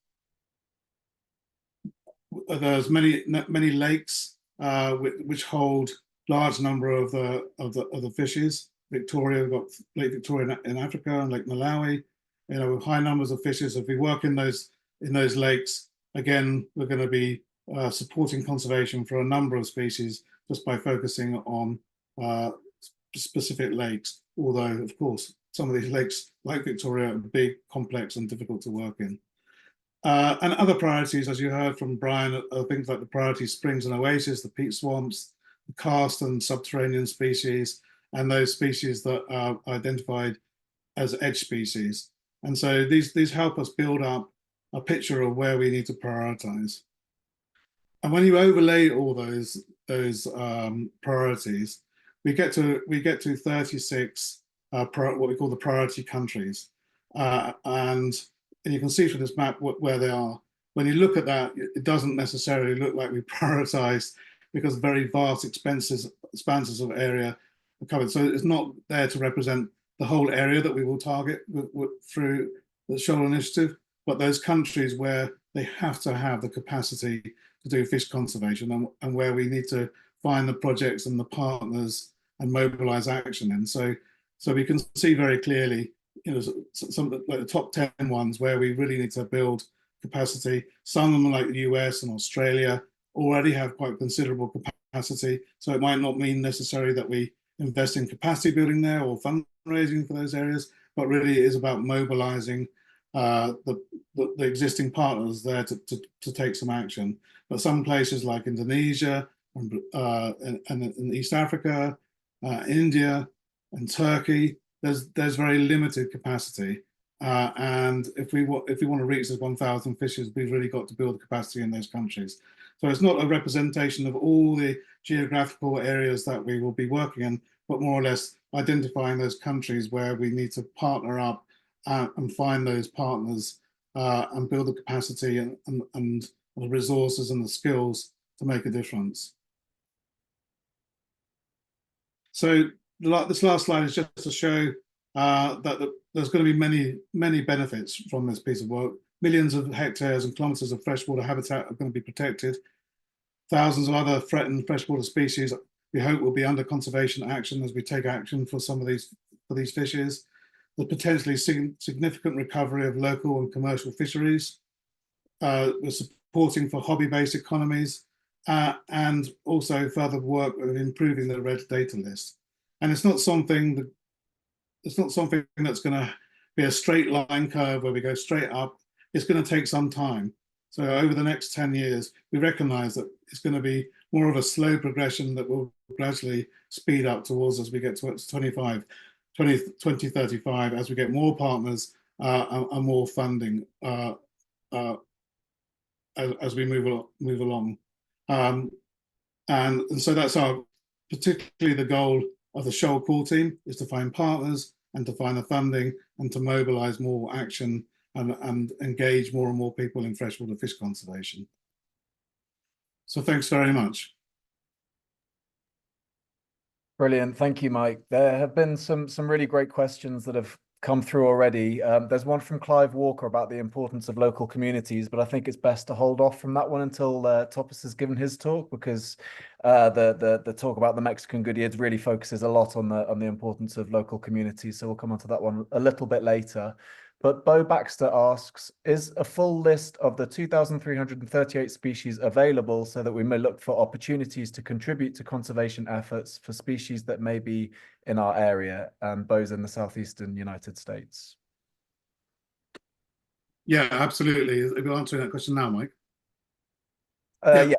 There's many lakes which hold large number of the fishes. Victoria, we've got Lake Victoria in Africa and Lake Malawi, with high numbers of fishes. If we work in those lakes, again, we're going to be supporting conservation for a number of species just by focusing on specific lakes. Although, of course, some of these lakes, like Victoria, are big, complex, and difficult to work in. And other priorities, as you heard from Brian, are things like the priority springs and oases, the peat swamps, the karst and subterranean species, and those species that are identified as edge species. And so these help us build up a picture of where we need to prioritize. And when you overlay all those priorities, we get to 36 what we call the priority countries, and you can see from this map where they are. When you look at that, it doesn't necessarily look like we prioritized, because very vast expanses of area are covered. So it's not there to represent the whole area that we will target through the SHOAL initiative, but those countries where they have to have the capacity to do fish conservation, and where we need to find the projects and the partners and mobilize action. And so we can see very clearly, some like the top 10 ones where we really need to build capacity. Some of them, like the US and Australia, already have quite considerable capacity. So it might not mean necessarily that we invest in capacity building there or fundraising for those areas, but really it is about mobilizing the existing partners there to take some action. But some places like Indonesia and in East Africa, India and Turkey, there's very limited capacity. And if we want to reach those 1,000 fishes, we've really got to build the capacity in those countries. So it's not a representation of all the geographical areas that we will be working in, but more or less identifying those countries where we need to partner up and find those partners and build the capacity and the resources and the skills to make a difference. So this last slide is just to show that there's going to be many benefits from this piece of work. Millions of hectares and kilometers of freshwater habitat are going to be protected. Thousands of other threatened freshwater species, we hope, will be under conservation action as we take action for some of these fishes. The potentially significant recovery of local and commercial fisheries. We're supporting for hobby-based economies, and also further work with improving the red data list. And it's not something that's going to be a straight line curve where we go straight up. It's going to take some time. So over the next 10 years, we recognize that it's going to be more of a slow progression that will gradually speed up towards as we get to 2035, as we get more partners and more funding as we move along. And so that's particularly the goal of the SHOAL core team, is to find partners and to find the funding and to mobilize more action and engage more and more people in freshwater fish conservation. So thanks very much. Brilliant. Thank you, Mike. There have been some really great questions that have come through already. There's one from Clive Walker about the importance of local communities, but I think it's best to hold off from that one until Topis has given his talk, because the talk about the Mexican Goodyards really focuses a lot on the importance of local communities. So we'll come on to that one a little bit later. But Bo Baxter asks, is a full list of the 2,338 species available so that we may look for opportunities to contribute to conservation efforts for species that may be in our area? And Bo's in the southeastern United States. Yeah, absolutely. If you're answering that question now, Mike. Yeah.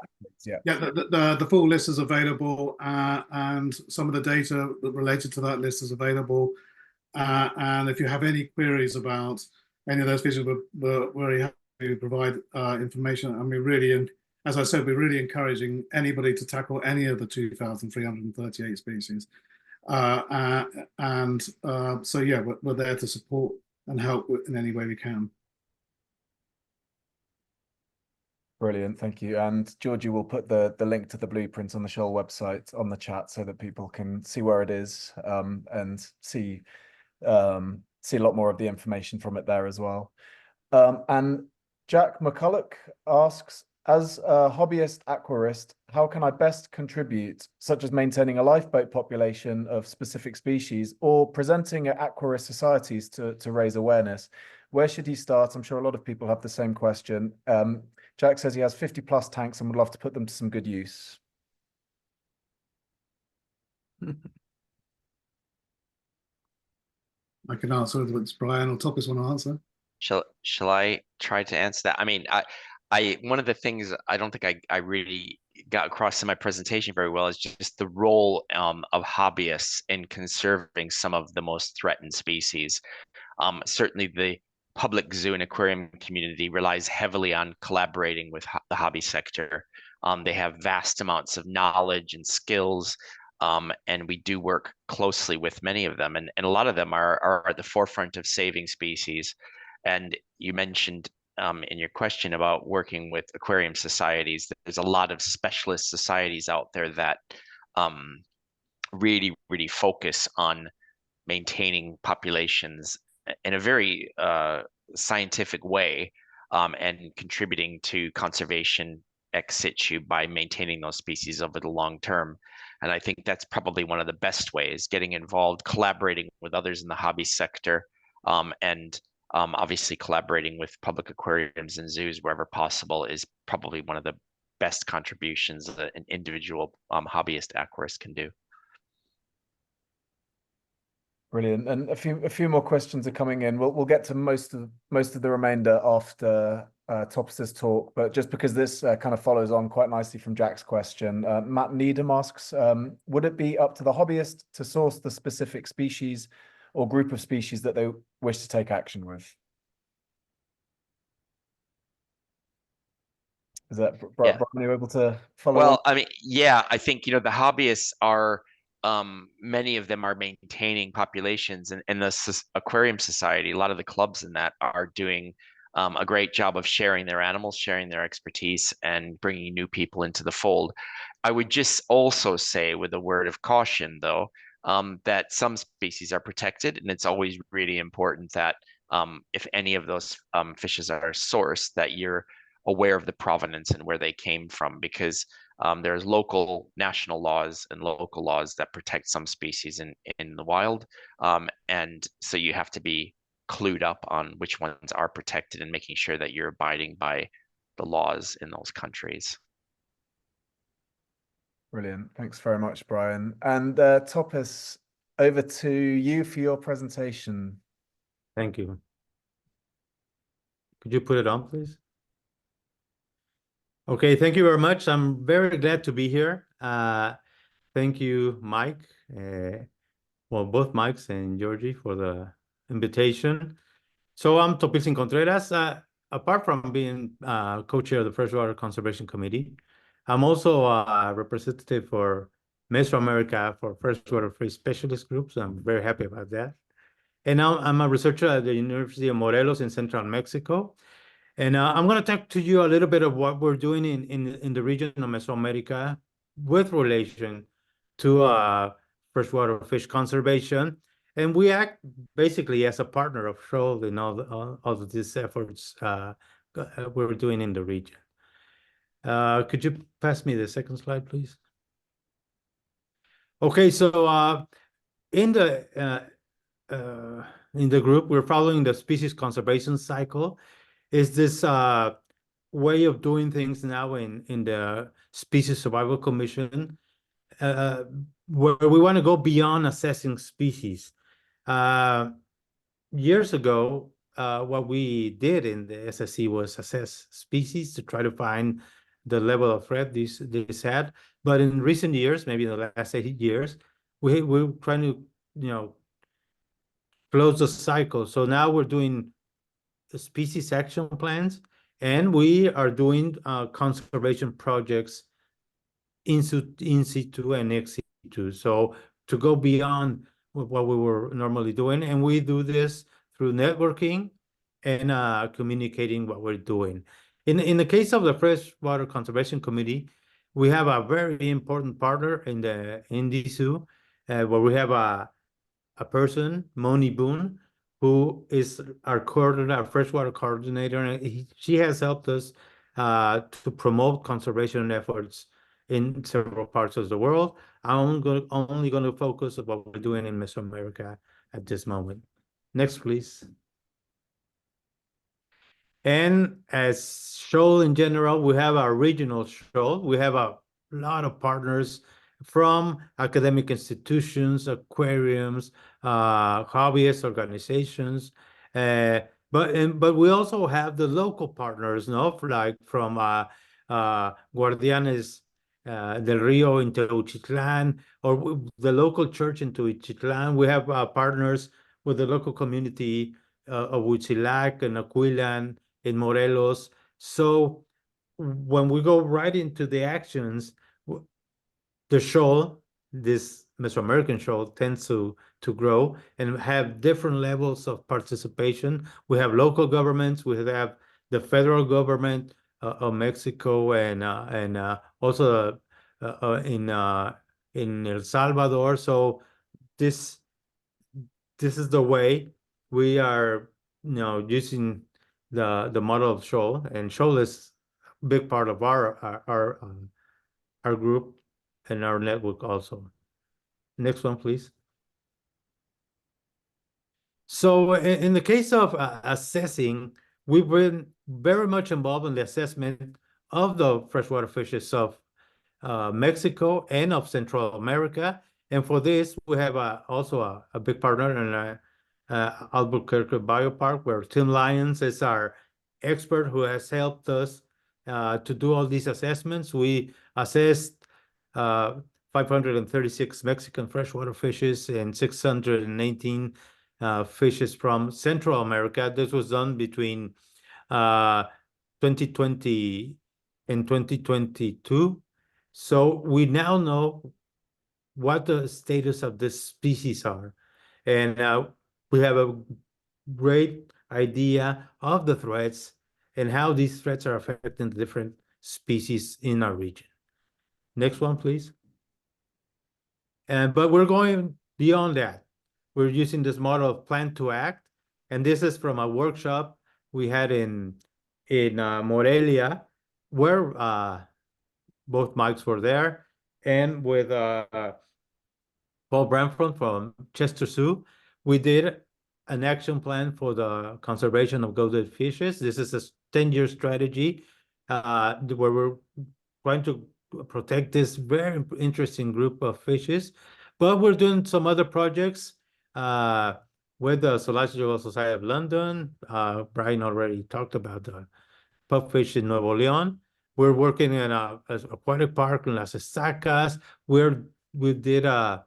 The full list is available, and some of the data related to that list is available. And if you have any queries about any of those fishes, we're very happy to provide information. And we really, as I said, we're really encouraging anybody to tackle any of the 2,338 species. So yeah, we're there to support and help in any way we can. Brilliant, thank you. And Georgie will put the link to the blueprint on the SHOAL website on the chat so that people can see where it is, and see a lot more of the information from it there as well. And Jack McCulloch asks, as a hobbyist aquarist, how can I best contribute, such as maintaining a lifeboat population of specific species or presenting at aquarist societies to raise awareness? Where should he start? I'm sure a lot of people have the same question. Jack says he has 50 plus tanks and would love to put them to some good use. I can answer whether it's Brian or Topis want to answer. Shall I try to answer that? I mean, I one of the things I don't think I really got across in my presentation very well is just the role of hobbyists in conserving some of the most threatened species. Certainly the public zoo and aquarium community relies heavily on collaborating with the hobby sector. They have vast amounts of knowledge and skills, and we do work closely with many of them. And a lot of them are at the forefront of saving species. And you mentioned in your question about working with aquarium societies, there's a lot of specialist societies out there that really, really focus on maintaining populations in a very scientific way, and contributing to conservation ex situ by maintaining those species over the long term. And I think that's probably one of the best ways, getting involved, collaborating with others in the hobby sector, and obviously collaborating with public aquariums and zoos wherever possible is probably one of the best contributions that an individual hobbyist aquarist can do. Brilliant. And a few more questions are coming in. We'll get to most of the remainder after Tops's talk, but just because this kind of follows on quite nicely from Jack's question, Matt Needham asks, would it be up to the hobbyist to source the specific species or group of species that they wish to take action with? Is that, Brian, are you able to follow Well, on? I mean, yeah, I think, the hobbyists are, many of them are maintaining populations, and the aquarium society, a lot of the clubs in that are doing a great job of sharing their animals, sharing their expertise, and bringing new people into the fold. I would just also say, with a word of caution, though, that some species are protected, and it's always really important that if any of those fishes are sourced, that you're aware of the provenance and where they came from, because there's local national laws and local laws that protect some species in the wild. And so you have to be clued up on which ones are protected and making sure that you're abiding by the laws in those countries. Brilliant. Thanks very much, Brian. And Topis, over to you for your presentation. Thank you. Could you put it on, please? Okay, thank you very much. I'm very glad to be here. Thank you, Mike. Well, both Mikes and Georgie for the invitation. So I'm Topiltzin Contreras. Apart from being co-chair of the Freshwater Conservation Committee, I'm also a representative for Mesoamerica for Freshwater Fish Specialist Group, so I'm very happy about that. And now I'm a researcher at the University of Morelos in Central Mexico. And I'm going to talk to you a little bit of what we're doing in the region of Mesoamerica with relation to freshwater fish conservation. And we act basically as a partner of SHOAL in all of these efforts we're doing in the region. Could you pass me the second slide, please? Okay, so in in the group, we're following the species conservation cycle. Is this way of doing things now in the Species Survival Commission, where we want to go beyond assessing species. Years ago, what we did in the SSC was assess species to try to find the level of threat this had. But in recent years, maybe in the last 8 years, we're trying to, close the cycle. So now we're doing species action plans, and we are doing conservation projects in situ and ex situ. So to go beyond what we were normally doing, and we do this through networking and communicating what we're doing. In the case of the Freshwater Conservation Committee, we have a very important partner in the zoo, where we have a person, Moni Boone, who is our coordinator, our freshwater coordinator, and she has helped us to promote conservation efforts in several parts of the world. I'm only going to focus on what we're doing in Mesoamerica at this moment. Next, please. And as SHOAL in general, we have our regional SHOAL. We have a lot of partners from academic institutions, aquariums, hobbyist organizations, but we also have the local partners, like from Guardianes del Rio in Teuchitlan, or the local church in Teuchitlan. We have partners with the local community of Huitzilac and Aquilan in Morelos. So when we go right into the actions, the SHOAL, this Mesoamerican SHOAL, tends to grow and have different levels of participation. We have local governments, we have the federal government of Mexico, and also in El Salvador. So this is the way we are, using the model of SHOAL, and SHOAL is a big part of our group and our network also. Next one, please. So in the case of assessing, we've been very much involved in the assessment of the freshwater fishes of Mexico and of Central America. And for this, we have also a big partner in Albuquerque Biopark, where Tim Lyons is our expert who has helped us to do all these assessments. We assessed 536 Mexican freshwater fishes and 618 fishes from Central America. This was done between 2020 and 2022. So we now know what the status of this species are. And we have a great idea of the threats and how these threats are affecting the different species in our region. Next one, please. But we're going beyond that. We're using this model of plan to act. And this is from a workshop we had in Morelia, where both Mikes were there, and with Paul Branford from Chester Zoo. We did an action plan for the conservation of golden fishes. This is a 10-year strategy where we're trying to protect this very interesting group of fishes. But we're doing some other projects with the Zoological Society of London. Brian already talked about the pupfish in Nuevo León. We're working in an aquatic park in Las Estacas, where we did a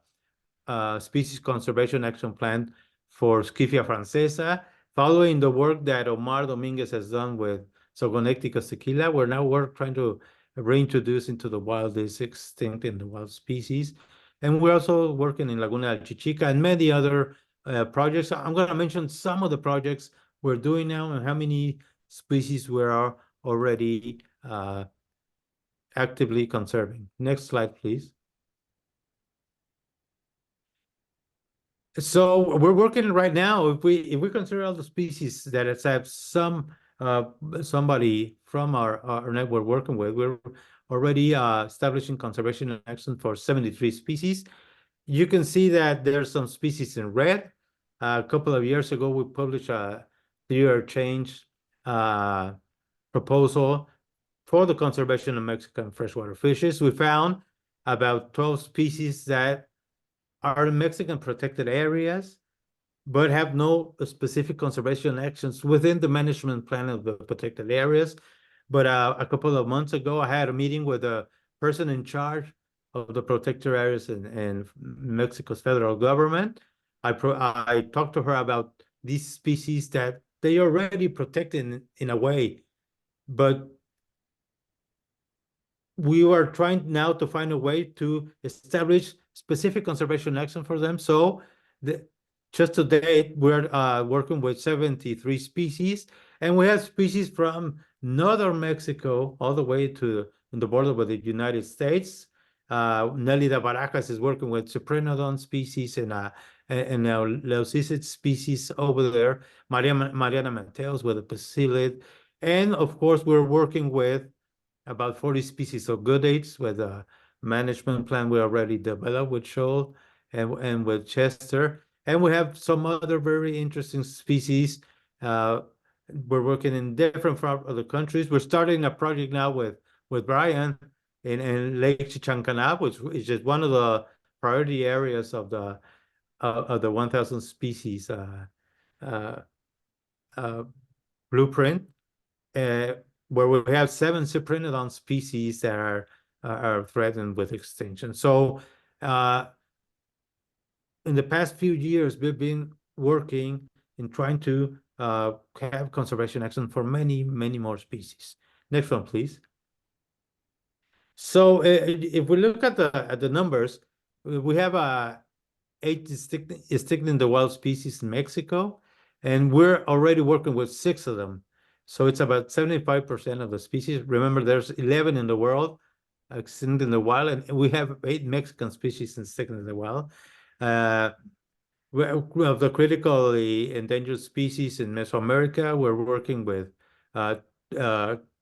species conservation action plan for Scyphia francesa. Following the work that Omar Dominguez has done with Zogonecticus tequila, we're now trying to reintroduce into the wild this extinct in the wild species. And we're also working in Laguna del Chichica and many other projects. I'm going to mention some of the projects we're doing now and how many species we are already actively conserving. Next slide, please. So we're working right now. If we consider all the species that have somebody from our network working with, we're already establishing conservation action for 73 species. You can see that there's some species in red. A couple of years ago, we published a 3-year change proposal for the conservation of Mexican freshwater fishes. We found about 12 species that are in Mexican protected areas, but have no specific conservation actions within the management plan of the protected areas. But a couple of months ago, I had a meeting with a person in charge of the protected areas in Mexico's federal government. I talked to her about these species that they already protected in a way, but we are trying now to find a way to establish specific conservation action for them. So just to date, we're working with 73 species, and we have species from northern Mexico all the way to the border with the United States. Nelida Barajas is working with Cyprinodon species and Leucicid species over there. Mariana Mateos with a Pasilid. And of course, we're working with about 40 species of goodeids with a management plan we already developed with SHOAL and with Chester. And we have some other very interesting species. We're working in different parts of the countries. We're starting a project now with Brian in Lake Chichancanab, which is just one of the priority areas of the 1,000 species blueprint, where we have 7 Cyprinodon species that are threatened with extinction. So in the past few years, we've been working in trying to have conservation action for many, many more species. Next one, please. So if we look at the numbers, we have 8 extinct in the wild species in Mexico, and we're already working with 6 of them. So it's about 75% of the species. Remember, there's 11 in the world extinct in the wild, and we have 8 Mexican species extinct in the wild. Of the critically endangered species in Mesoamerica, we're working with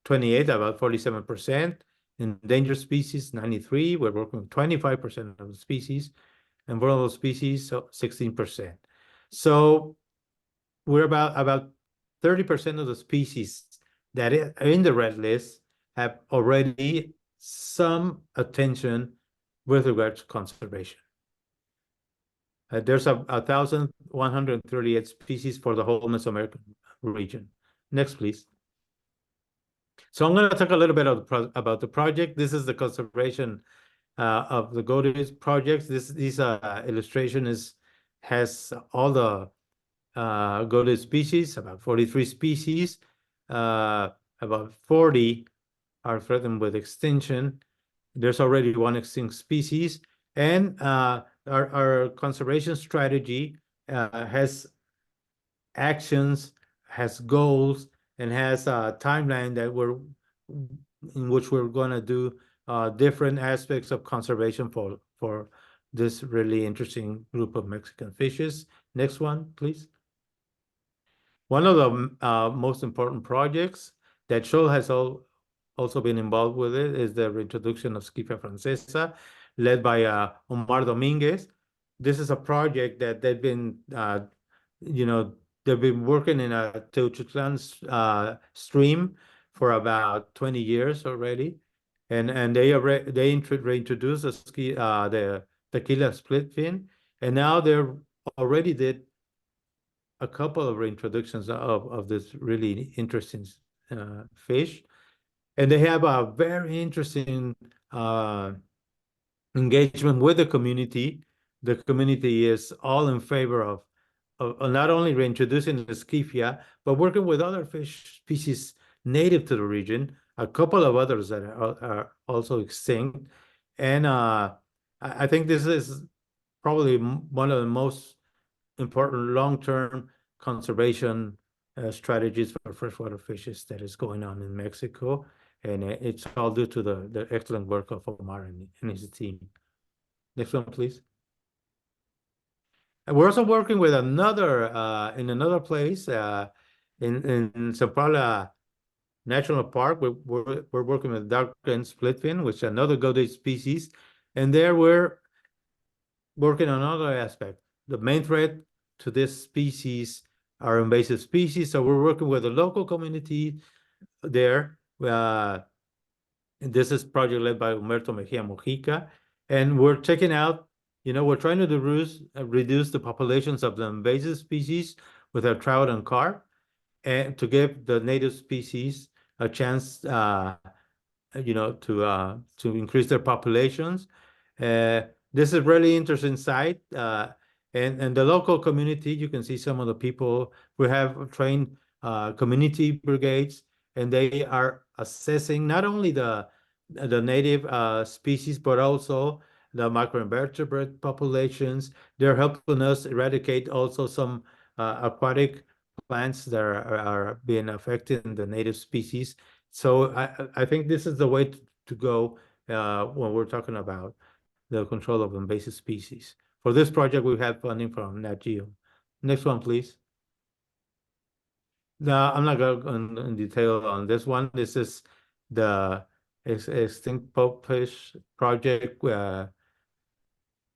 28, about 47%. Endangered species, 93. We're working with 25% of the species, and vulnerable species, so 16%. So we're about 30% of the species that are in the red list have already some attention with regard to conservation. There's 1,138 species for the whole Mesoamerican region. Next, please. So I'm going to talk a little bit about the project. This is the conservation of the goldfish projects. This illustration has all the goldfish species, about 43 species. About 40 are threatened with extinction. There's already 1 extinct species, and our conservation strategy has actions, has goals, and has a timeline that in which we're going to do different aspects of conservation for this really interesting group of Mexican fishes. Next one, please. One of the most important projects that SHOAL has also been involved with is the reintroduction of Scipia francesa, led by Omar Dominguez. This is a project that they've been, they've been working in a Teuchitlan stream for about 20 years already, and they reintroduced the tequila split fin, and now they're already did a couple of reintroductions of this really interesting fish, and they have a very interesting engagement with the community. The community is all in favor of not only reintroducing the Scipia, but working with other fish species native to the region, a couple of others that are also extinct. And I think this is probably one of the most important long-term conservation strategies for freshwater fishes that is going on in Mexico. And it's all due to the excellent work of Omar and his team. Next one, please. And we're also working with another in another place in São Paulo National Park. We're working with dark-green splitfin, which is another goldfish species, and there we're working on another aspect. The main threat to this species are invasive species. So we're working with the local community there. And this is project led by Humberto Mejia Mojica. And we're checking out, we're trying to reduce the populations of the invasive species with our trout and carp, and to give the native species a chance, to increase their populations. This is really interesting site. And the local community, you can see some of the people. We have trained community brigades, and they are assessing not only the native species, but also the microinvertebrate populations. They're helping us eradicate also some aquatic plants that are being affected in the native species. So I think this is the way to go when we're talking about the control of invasive species. For this project, we had funding from Nat Geo. Next one, please. No, I'm not going to go in detail on this one. This is the extinct pulpfish project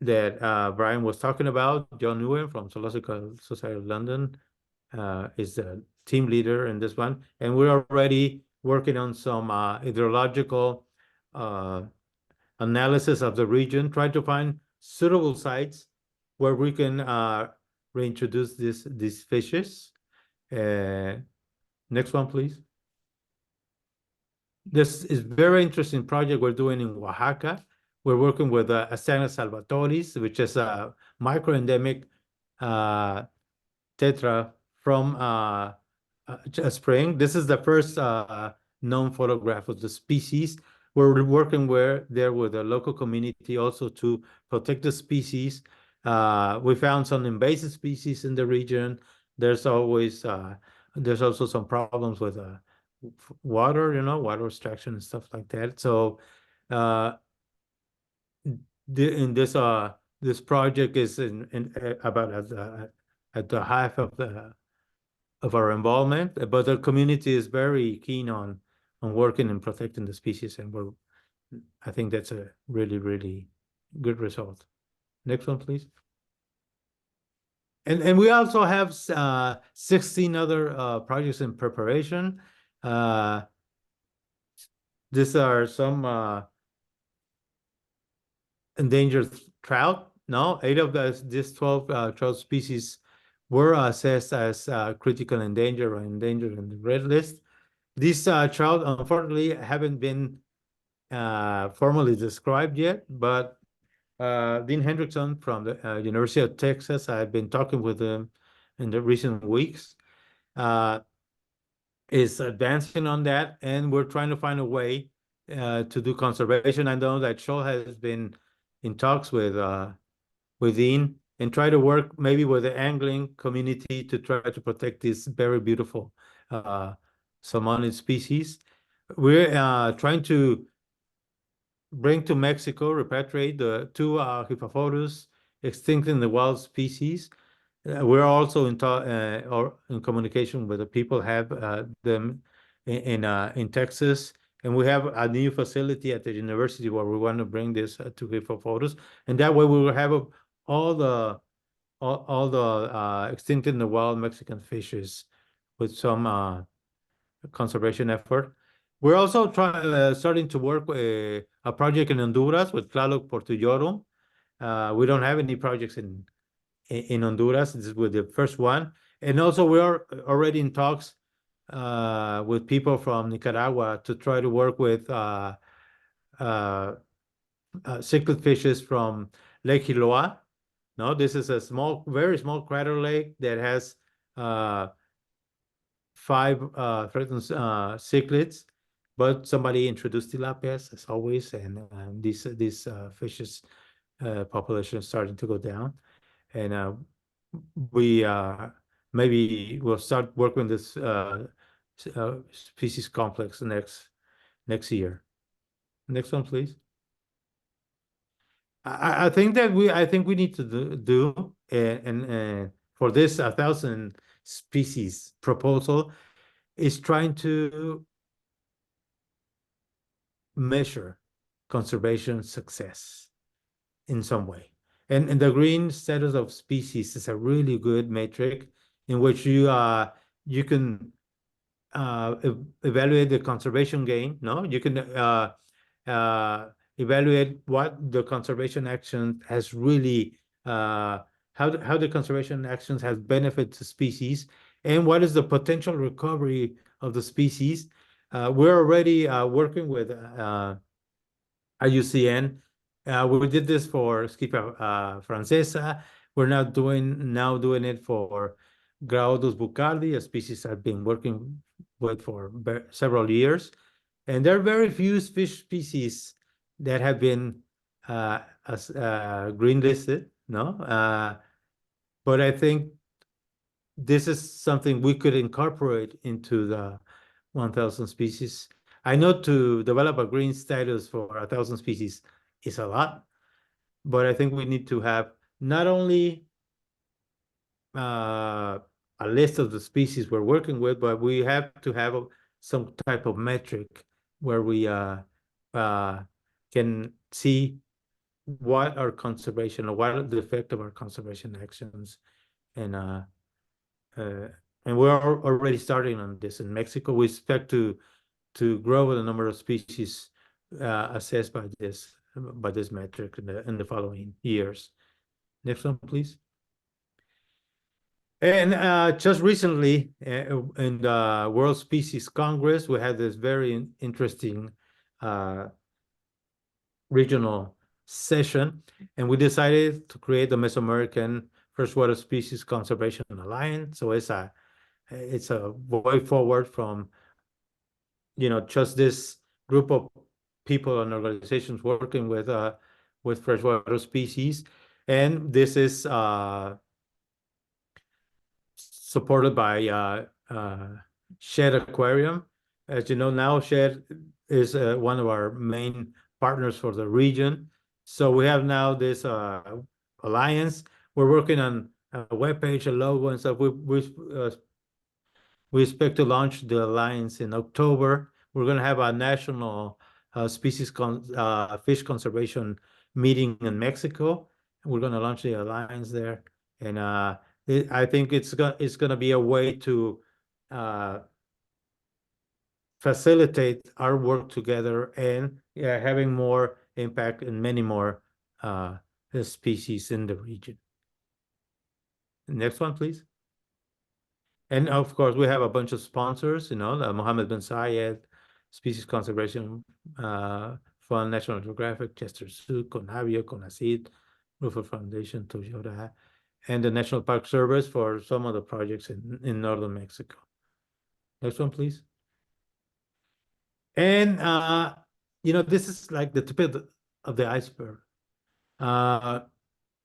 that Brian was talking about. John Nguyen from Zoological Society of London is the team leader in this one. And we're already working on some hydrological analysis of the region, trying to find suitable sites where we can reintroduce these fishes. Next one, please. This is very interesting project we're doing in Oaxaca. We're working with Astana salvatoris, which is a microendemic tetra from a spring. This is the first known photograph of the species. We're working there with the local community also to protect the species. We found some invasive species in the region. There's also some problems with water, water extraction and stuff like that. So this project is about at the half of our involvement, but the community is very keen on working and protecting the species, and I think that's a really, really good result. Next one, please. And we also have 16 other projects in preparation. These are some endangered trout. No, 8 of these 12 trout species were assessed as critical endangered or endangered in the red list. These trout, unfortunately, haven't been formally described yet, but Dean Hendrickson from the University of Texas, I've been talking with him in the recent weeks, is advancing on that, and we're trying to find a way to do conservation. I know that SHOAL has been in talks with Dean and try to work maybe with the angling community to try to protect this very beautiful salmonid species. We're trying to bring to Mexico, repatriate the 2 Hippopotamus extinct in the wild species. We're also in communication with the people have them in Texas, and we have a new facility at the university where we want to bring this to Hippopotamus, and that way we will have all the extinct in the wild Mexican fishes with some conservation effort. We're also starting to work with a project in Honduras with Tlaloc Portillorum. We don't have any projects in Honduras. This is with the first one. And also we are already in talks with people from Nicaragua to try to work with cichlid fishes from Lake Hiloa. No, this is a very small crater lake that has 5 threatened cichlids, but somebody introduced tilapias as always, and these fishes population is starting to go down, and we maybe we'll start working on this species complex next year. Next one, please. I think we need to do and for this 1,000 species proposal is trying to measure conservation success in some way. And the green status of species is a really good metric in which you can evaluate the conservation gain. No, you can evaluate what the conservation action has really how the conservation actions have benefit to species, and what is the potential recovery of the species. We're already working with IUCN. We did this for Skipa francesa. We're now doing it for Graudus bucardi, a species I've been working with for several years. And there are very few fish species that have been green listed, no? But I think this is something we could incorporate into the 1,000 species. I know to develop a green status for 1,000 species is a lot, but I think we need to have not only a list of the species we're working with, but we have to have some type of metric where we can see what our conservation or what are the effect of our conservation actions. And we're already starting on this in Mexico. We expect to grow the number of species assessed by this metric in the following years. Next one, please. And just recently, in the World Species Congress, we had this very interesting regional session, and we decided to create the Mesoamerican Freshwater Species Conservation Alliance. So it's a way forward from, just this group of people and organizations working with freshwater species, and this is supported by Shed Aquarium. As you know now, Shed is one of our main partners for the region. So we have now this alliance. We're working on a webpage, a logo, and stuff. We expect to launch the alliance in October. We're going to have a national fish conservation meeting in Mexico. We're going to launch the alliance there, and I think it's going to be a way to facilitate our work together and having more impact in many more species in the region. Next one, please. And of course, we have a bunch of sponsors, the Mohammed bin Zayed Species Conservation Fund, National Geographic, Chester Zoo, Conavio, CONACYT, Ruffer Foundation, Toyota, and the National Park Service for some of the projects in northern Mexico. Next one, please. And, this is like the tip of the iceberg.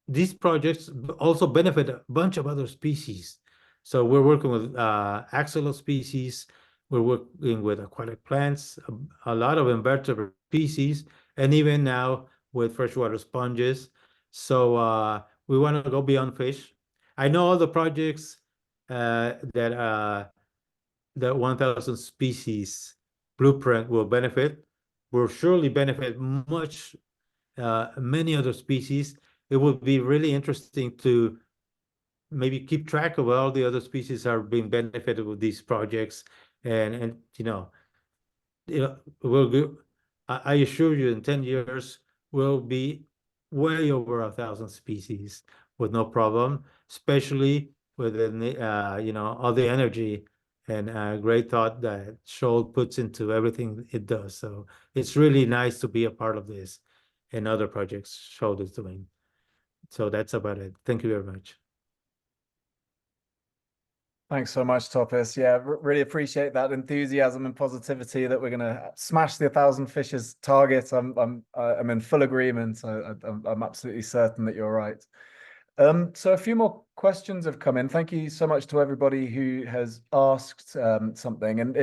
These projects also benefit a bunch of other species. So we're working with axolotl species. We're working with aquatic plants, a lot of invertebrate species, and even now with freshwater sponges. So we want to go beyond fish. I know all the projects that the 1,000 species blueprint will benefit. Will surely benefit many other species. It would be really interesting to maybe keep track of all the other species are being benefited with these projects, and I assure you, in 10 years we'll be way over 1,000 species with no problem, especially with all the energy and great thought that SHOAL puts into everything it does. So it's really nice to be a part of this and other projects SHOAL is doing. So that's about it. Thank you very much. Thanks so much, Topis. Yeah, really appreciate that enthusiasm and positivity that we're going to smash the 1,000 fishes target. I'm in full agreement. I'm absolutely certain that you're right. So a few more questions have come in. Thank you so much to everybody who has asked something. And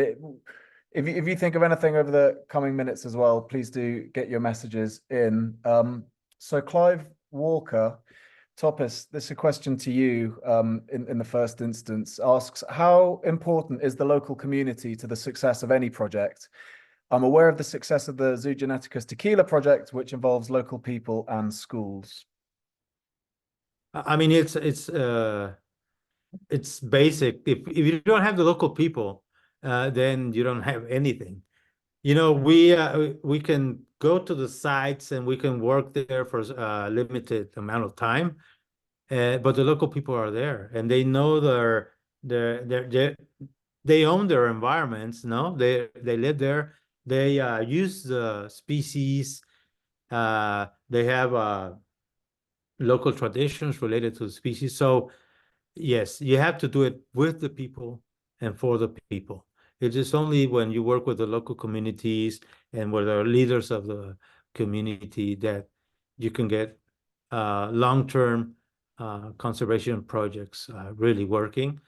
if you think of anything over the coming minutes as well, please do get your messages in. So Clive Walker, Topis, this is a question to you in the first instance, asks, how important is the local community to the success of any project? I'm aware of the success of the Zoogeneticus Tequila project, which involves local people and schools. I mean, it's basic. If you don't have the local people, then you don't have anything. You know, we can go to the sites and we can work there for a limited amount of time, but the local people are there and they know they own their environments. No, they live there. They use the species. They have local traditions related to the species. So yes, you have to do it with the people and for the people. It is only when you work with the local communities and with the leaders of the community that you can get long-term conservation projects really working.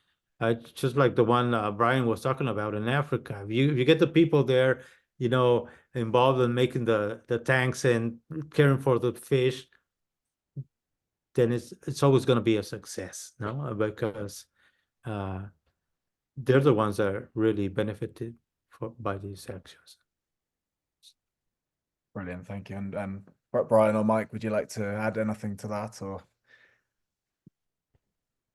Just like the one Brian was talking about in Africa. If you get the people there, you know, involved in making the tanks and caring for the fish, then it's always going to be a success, no? Because they're the ones that are really benefited by these actions. Brilliant, thank you. And Brian or Mike, would you like to add anything to that, or?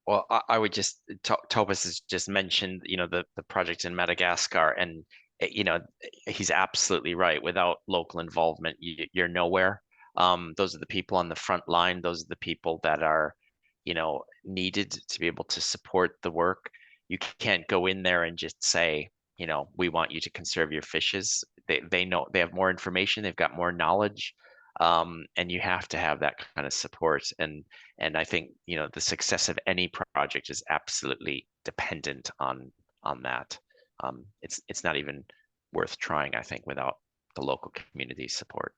Well, I would just, Topis has just mentioned, you know, the project in Madagascar, and you know, he's absolutely right. Without local involvement, you're nowhere. Those are the people on the front line. Those are the people that are, you know, needed to be able to support the work. You can't go in there and just say, you know, we want you to conserve your fishes. They know, they have more information, they've got more knowledge, and you have to have that kind of support. And I think, you know, the success of any project is absolutely dependent on that. It's not even worth trying, I think, without the local community support.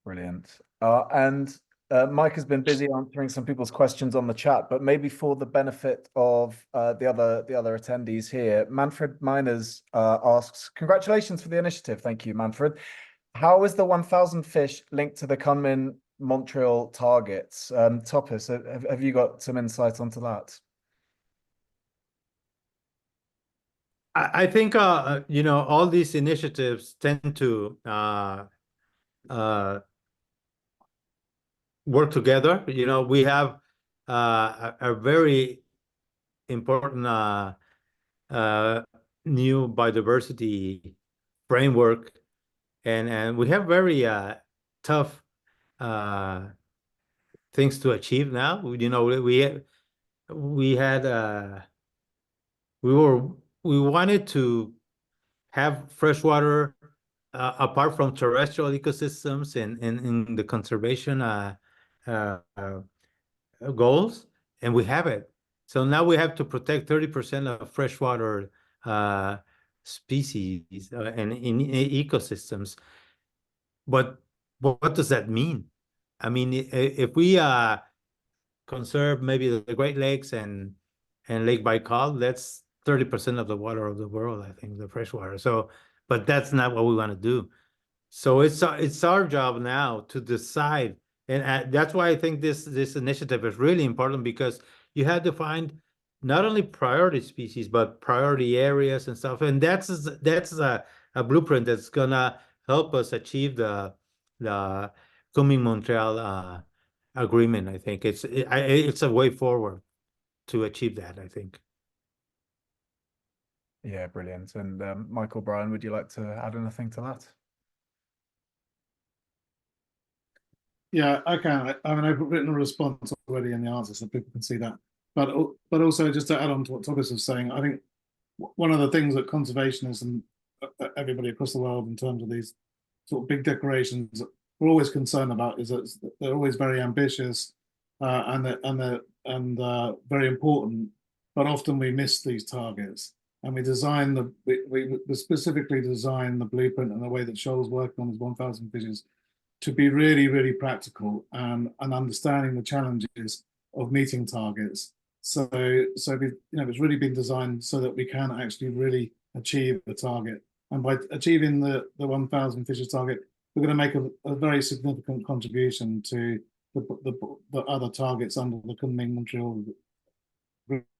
Brilliant. And Mike has been busy answering some people's questions on the chat, but maybe for the benefit of the other attendees here, Manfred Miners asks, congratulations for the initiative. Thank you, Manfred. How is the 1,000 fish linked to the Kunming Montreal targets? Topis, have you got some insight onto that? I think you know, all these initiatives tend to work together. You know, we have a very important new biodiversity framework, and we have very tough things to achieve now. You know, we wanted to have freshwater apart from terrestrial ecosystems and in the conservation goals, and we have it. So now we have to protect 30% of freshwater species and in ecosystems. But what does that mean? I mean, if we conserve maybe the Great Lakes and Lake Baikal, that's 30% of the water of the world, I think, the freshwater. So, but that's not what we want to do. So it's our job now to decide, and that's why I think this initiative is really important, because you have to find not only priority species but priority areas and stuff, and that's a blueprint that's gonna help us achieve the Kunming-Montreal agreement. I think it's a way forward to achieve that, I think. Yeah, brilliant. And Michael, Brian, would you like to add anything to that? Yeah, I can. I mean, I've written a response already in the answer so people can see that. But also, just to add on to what Thomas was saying, I think one of the things that conservationists and everybody across the world in terms of these sort of big declarations we're always concerned about is that they're always very ambitious and very important, but often we miss these targets. And we specifically designed the blueprint and the way that SHOAL's working on his 1,000 fishes to be really, really practical and understanding the challenges of meeting targets. So it's really been designed so that we can actually really achieve the target. And by achieving the 1,000 fishes target, we're going to make a very significant contribution to the other targets under the Kunming-Montreal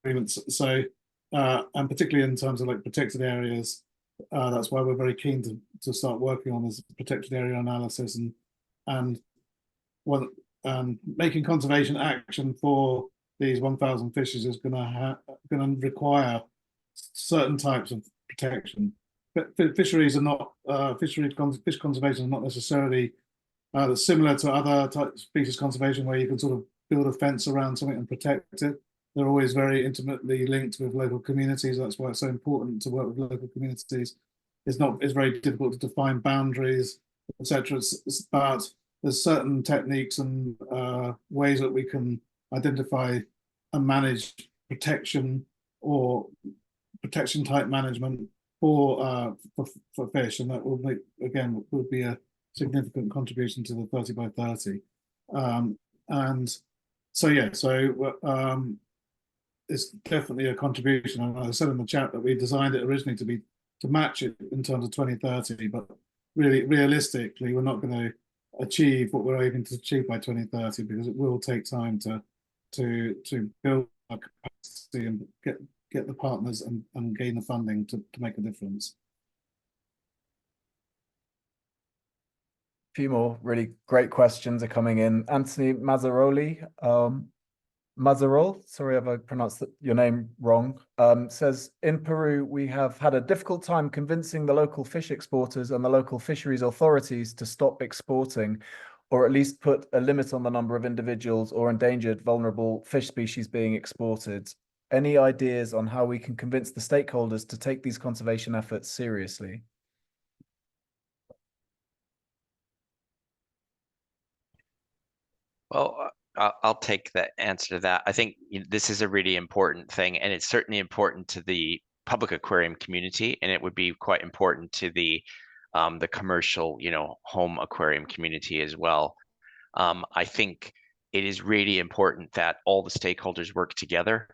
agreements. So, and particularly in terms of like protected areas, that's why we're very keen to start working on this protected area analysis and making conservation action for these 1,000 fishes is going to require certain types of protection. But fisheries are not fish conservation is not necessarily similar to other types of species conservation, where you can sort of build a fence around something and protect it. They're always very intimately linked with local communities. That's why it's so important to work with local communities. It's very difficult to define boundaries, etc. But there's certain techniques and ways that we can identify and manage protection or protection type management for fish, and that will make, again, would be a significant contribution to the 30 by 30. And so yeah, it's definitely a contribution. And I said in the chat that we designed it originally to match it in terms of 2030, but really realistically, we're not going to achieve what we're aiming to achieve by 2030, because it will take time to build our capacity and get the partners and gain the funding to make a difference. A few more really great questions are coming in. Anthony Mazzaroli, Mazzarol, sorry if I pronounced your name wrong, says, in Peru, we have had a difficult time convincing the local fish exporters and the local fisheries authorities to stop exporting, or at least put a limit on the number of individuals or endangered vulnerable fish species being exported. Any ideas on how we can convince the stakeholders to take these conservation efforts seriously? Well, I'll take the answer to that. I think this is a really important thing, and it's certainly important to the public aquarium community, and it would be quite important to the commercial, home aquarium community as well. I think it is really important that all the stakeholders work together,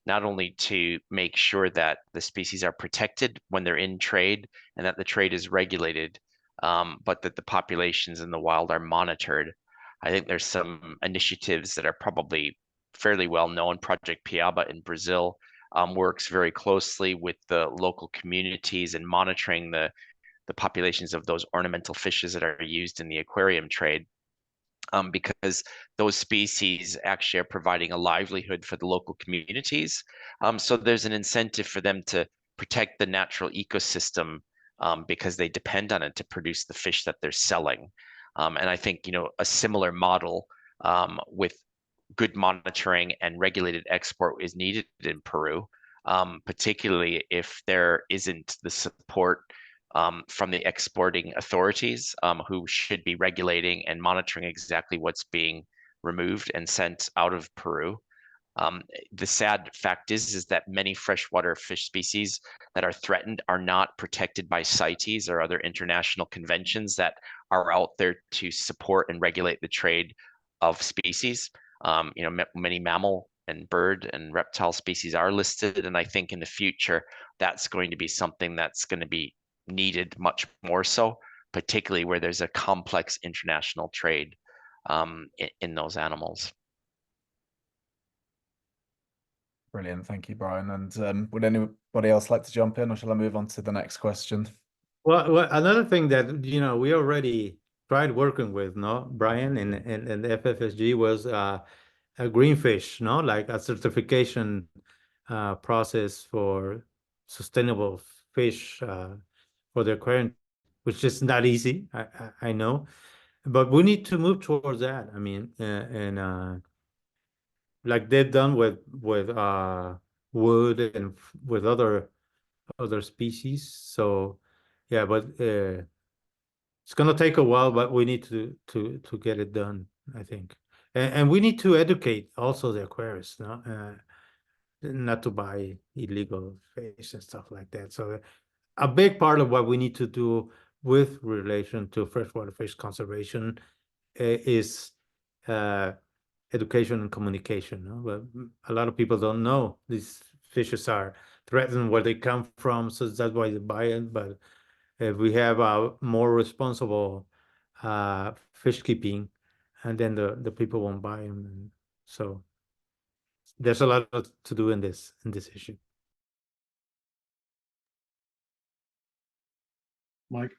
not only to make sure that the species are protected when they're in trade and that the trade is regulated, but that the populations in the wild are monitored. I think there's some initiatives that are probably fairly well known. Project Piaba in Brazil works very closely with the local communities and monitoring the populations of those ornamental fishes that are used in the aquarium trade, because those species actually are providing a livelihood for the local communities. So there's an incentive for them to protect the natural ecosystem, because they depend on it to produce the fish that they're selling. And I think, a similar model with good monitoring and regulated export is needed in Peru, particularly if there isn't the support from the exporting authorities, who should be regulating and monitoring exactly what's being removed and sent out of Peru. The sad fact is that many freshwater fish species that are threatened are not protected by CITES or other international conventions that are out there to support and regulate the trade of species. Many mammal and bird and reptile species are listed, and I think in the future that's going to be something that's going to be needed much more so, particularly where there's a complex international trade in those animals. Brilliant. Thank you, Brian. And would anybody else like to jump in, or shall I move on to the next question? Well, another thing that, we already tried working with, Brian, and the FFSG was a greenfish, like a certification process for sustainable fish for the aquarium, which is not easy, I know, but we need to move towards that. I mean, and like they've done with wood and with other species. So yeah, but it's gonna take a while, but we need to get it done, I think. And we need to educate also the aquarists, not to buy illegal fish and stuff like that. So a big part of what we need to do with relation to freshwater fish conservation is education and communication. But a lot of people don't know these fishes are threatened, where they come from, so that's why they buy it. But if we have a more responsible fish keeping, and then the people won't buy them, and so there's a lot to do in this issue. Mike?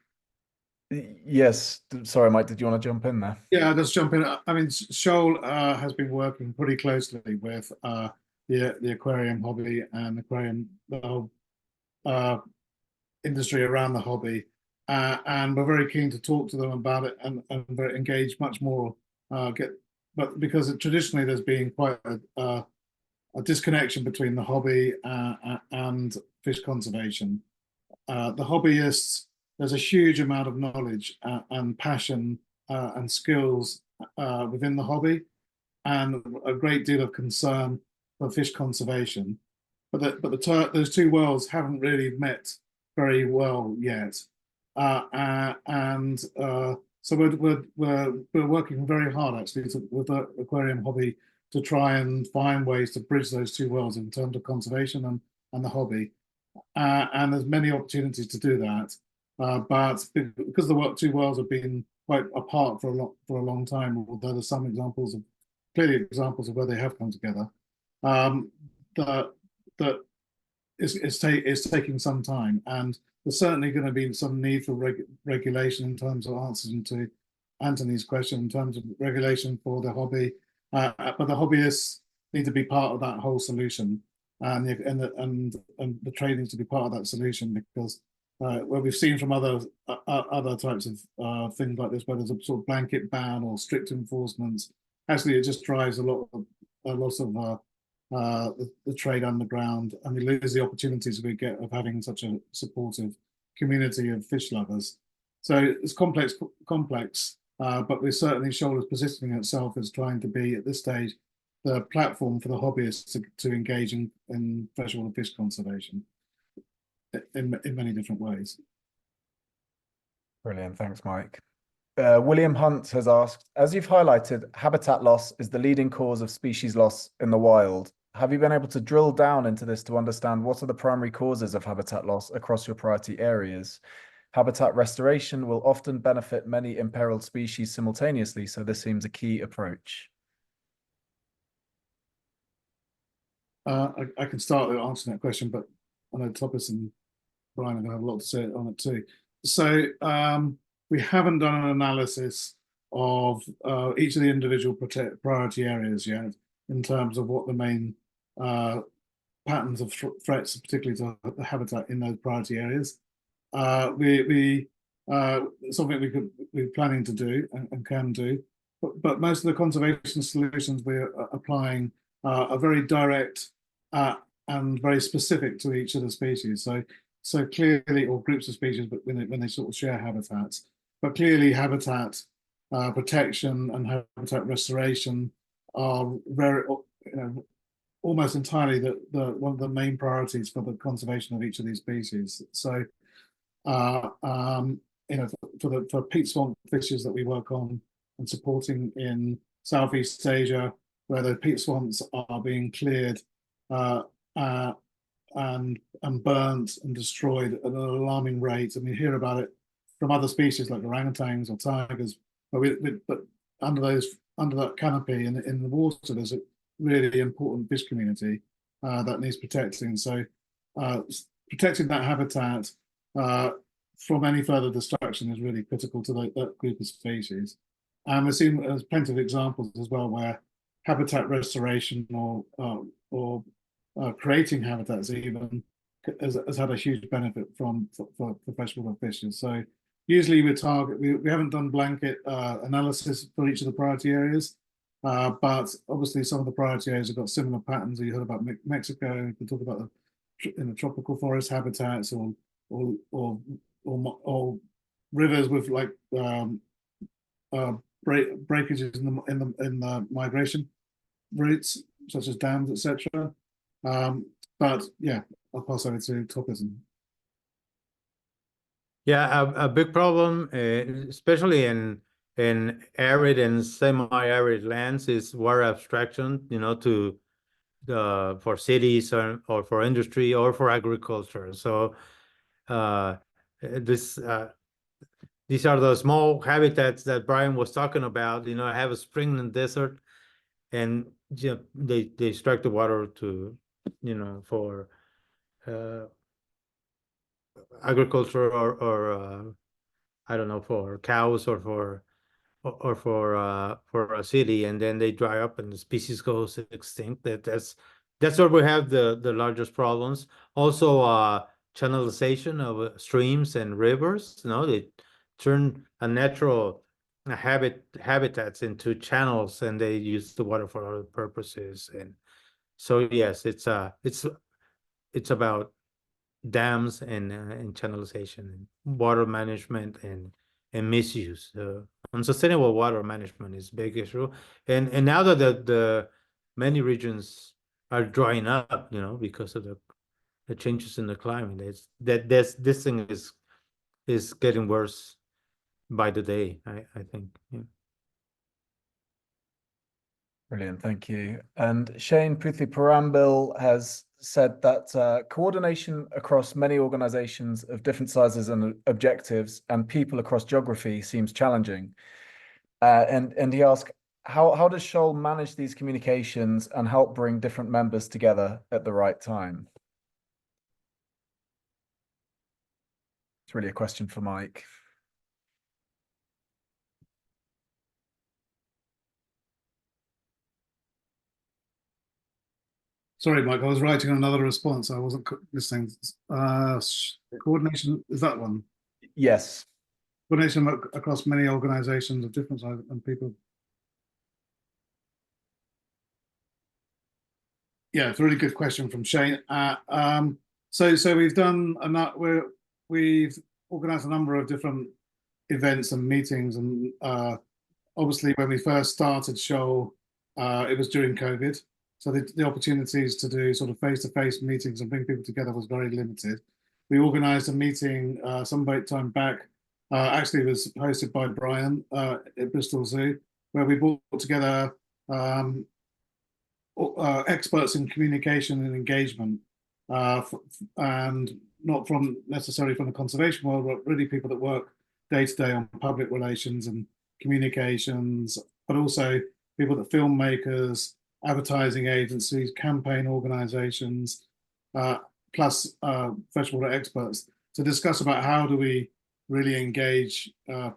Yes, sorry, Mike, did you want to jump in there? Yeah, I'll just jump in. I mean, SHOAL has been working pretty closely with the aquarium hobby and the whole industry around the hobby, and we're very keen to talk to them about it and very engaged much more. But because traditionally there's been quite a disconnection between the hobby and fish conservation. The hobbyists, there's a huge amount of knowledge and passion and skills within the hobby, and a great deal of concern for fish conservation. But those two worlds haven't really met very well yet, and so we're working very hard actually with the aquarium hobby to try and find ways to bridge those two worlds in terms of conservation and the hobby. And there's many opportunities to do that. But because the two worlds have been quite apart for a long time, although there's some clearly examples of where they have come together, that it's taking some time, and there's certainly going to be some need for regulation in terms of answering to Anthony's question in terms of regulation for the hobby, but the hobbyists need to be part of that whole solution, and the trade needs to be part of that solution, because what we've seen from other types of things like this, where there's a sort of blanket ban or strict enforcement, actually it just drives a lot of the trade underground, and we lose the opportunities we get of having such a supportive community of fish lovers. So it's complex, but we're certainly SHOAL is positioning itself as trying to be at this stage the platform for the hobbyists to engage in freshwater fish conservation in many different ways. Brilliant, thanks, Mike. William Hunt has asked, as you've highlighted, habitat loss is the leading cause of species loss in the wild. Have you been able to drill down into this to understand what are the primary causes of habitat loss across your priority areas? Habitat restoration will often benefit many imperiled species simultaneously, so this seems a key approach. I can start with answering that question, but I know Topis and Brian are going to have a lot to say on it too. So we haven't done an analysis of each of the individual priority areas yet in terms of what the main patterns of threats, particularly to the habitat in those priority areas. Something we're planning to do and can do, but most of the conservation solutions we're applying are very direct and very specific to each of the species. So clearly, or groups of species, but when they sort of share habitats, but clearly habitat protection and habitat restoration are very, almost entirely one of the main priorities for the conservation of each of these species. So, for peat swamp fishes that we work on and supporting in Southeast Asia, where the peat swamps are being cleared and burnt and destroyed at an alarming rate, and we hear about it from other species like orangutans or tigers, but under that canopy in the water, there's a really important fish community that needs protecting. So protecting that habitat from any further destruction is really critical to that group of species. And we've seen there's plenty of examples as well where habitat restoration or creating habitats even has had a huge benefit for freshwater fishes. So usually we haven't done blanket analysis for each of the priority areas, but obviously some of the priority areas have got similar patterns. You heard about Mexico. We can talk about the tropical forest habitats or rivers with like breakages in the migration routes, such as dams, etc. But yeah, I'll pass over to Topiltzin. Yeah, a big problem, especially in arid and semi-arid lands, is water abstraction. For cities or for industry or for agriculture. So these are the small habitats that Brian was talking about. I have a spring and desert, and they extract the water to for agriculture or I don't know, for cows or for a city, and then they dry up and the species goes extinct. That's where we have the largest problems. Also, channelization of streams and rivers. They turn a natural habitats into channels, and they use the water for other purposes. And so, yes, it's about dams and channelization and water management and misuse. Unsustainable water management is a big issue, and now that the many regions are drying up, because of the changes in the climate, this thing is getting worse by the day. I think. Yeah. Brilliant, thank you. And Shane Puthi has said that coordination across many organizations of different sizes and objectives and people across geography seems challenging. And he asked, how does SHOAL manage these communications and help bring different members together at the right time? It's really a question for Mike. Sorry, Mike, I was writing another response. I wasn't listening. Coordination, is that one? Yes. Coordination across many organizations of different sizes and people. Yeah, it's a really good question from Shane. So we've organized a number of different events and meetings, and obviously when we first started SHOAL, it was during COVID. So the opportunities to do sort of face-to-face meetings and bring people together was very limited. We organized a meeting some time back. Actually, it was hosted by Brian at Bristol Zoo, where we brought together experts in communication and engagement, and not necessarily from the conservation world, but really people that work day to day on public relations and communications, but also people that filmmakers, advertising agencies, campaign organizations, plus freshwater experts, to discuss about how do we really engage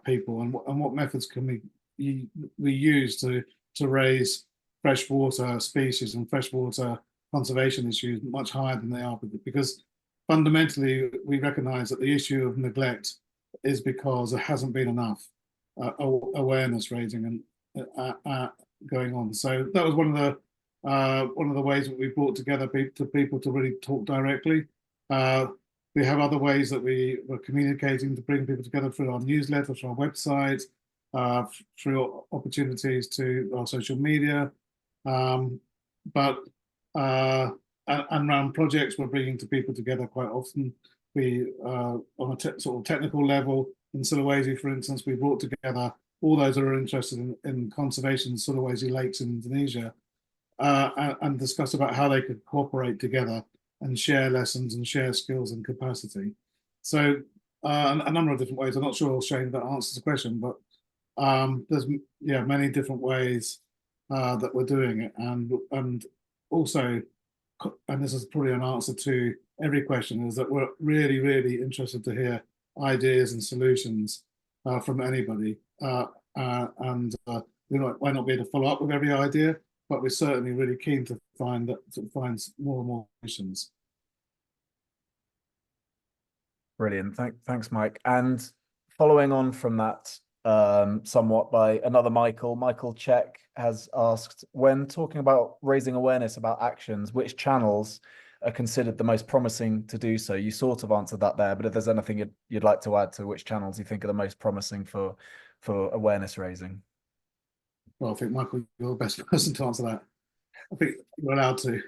people, and what methods can we use to raise freshwater species and freshwater conservation issues much higher than they are, because fundamentally we recognize that the issue of neglect is because there hasn't been enough awareness raising and going on. So that was one of the ways that we brought together people to really talk directly. We have other ways that we were communicating to bring people together through our newsletter, through our website, through opportunities to our social media, but and around projects we're bringing to people together quite often. We on a sort of technical level in Sulawesi, for instance, we brought together all those that are interested in conservation in Sulawesi lakes in Indonesia, and discuss about how they could cooperate together and share lessons and share skills and capacity. So a number of different ways. I'm not sure, Shane, that answers the question, but there's many different ways that we're doing it, and also, and this is probably an answer to every question, is that we're really, really interested to hear ideas and solutions from anybody, and we might not be able to follow up with every idea, but we're certainly really keen to find more and more solutions. Brilliant. Thanks, Mike. And following on from that, somewhat by another Michael Check has asked, when talking about raising awareness about actions, which channels are considered the most promising to do so? You sort of answered that there, but if there's anything you'd like to add to which channels you think are the most promising for awareness raising. Well, I think, Michael, you're the best person to answer that. I think you're allowed to.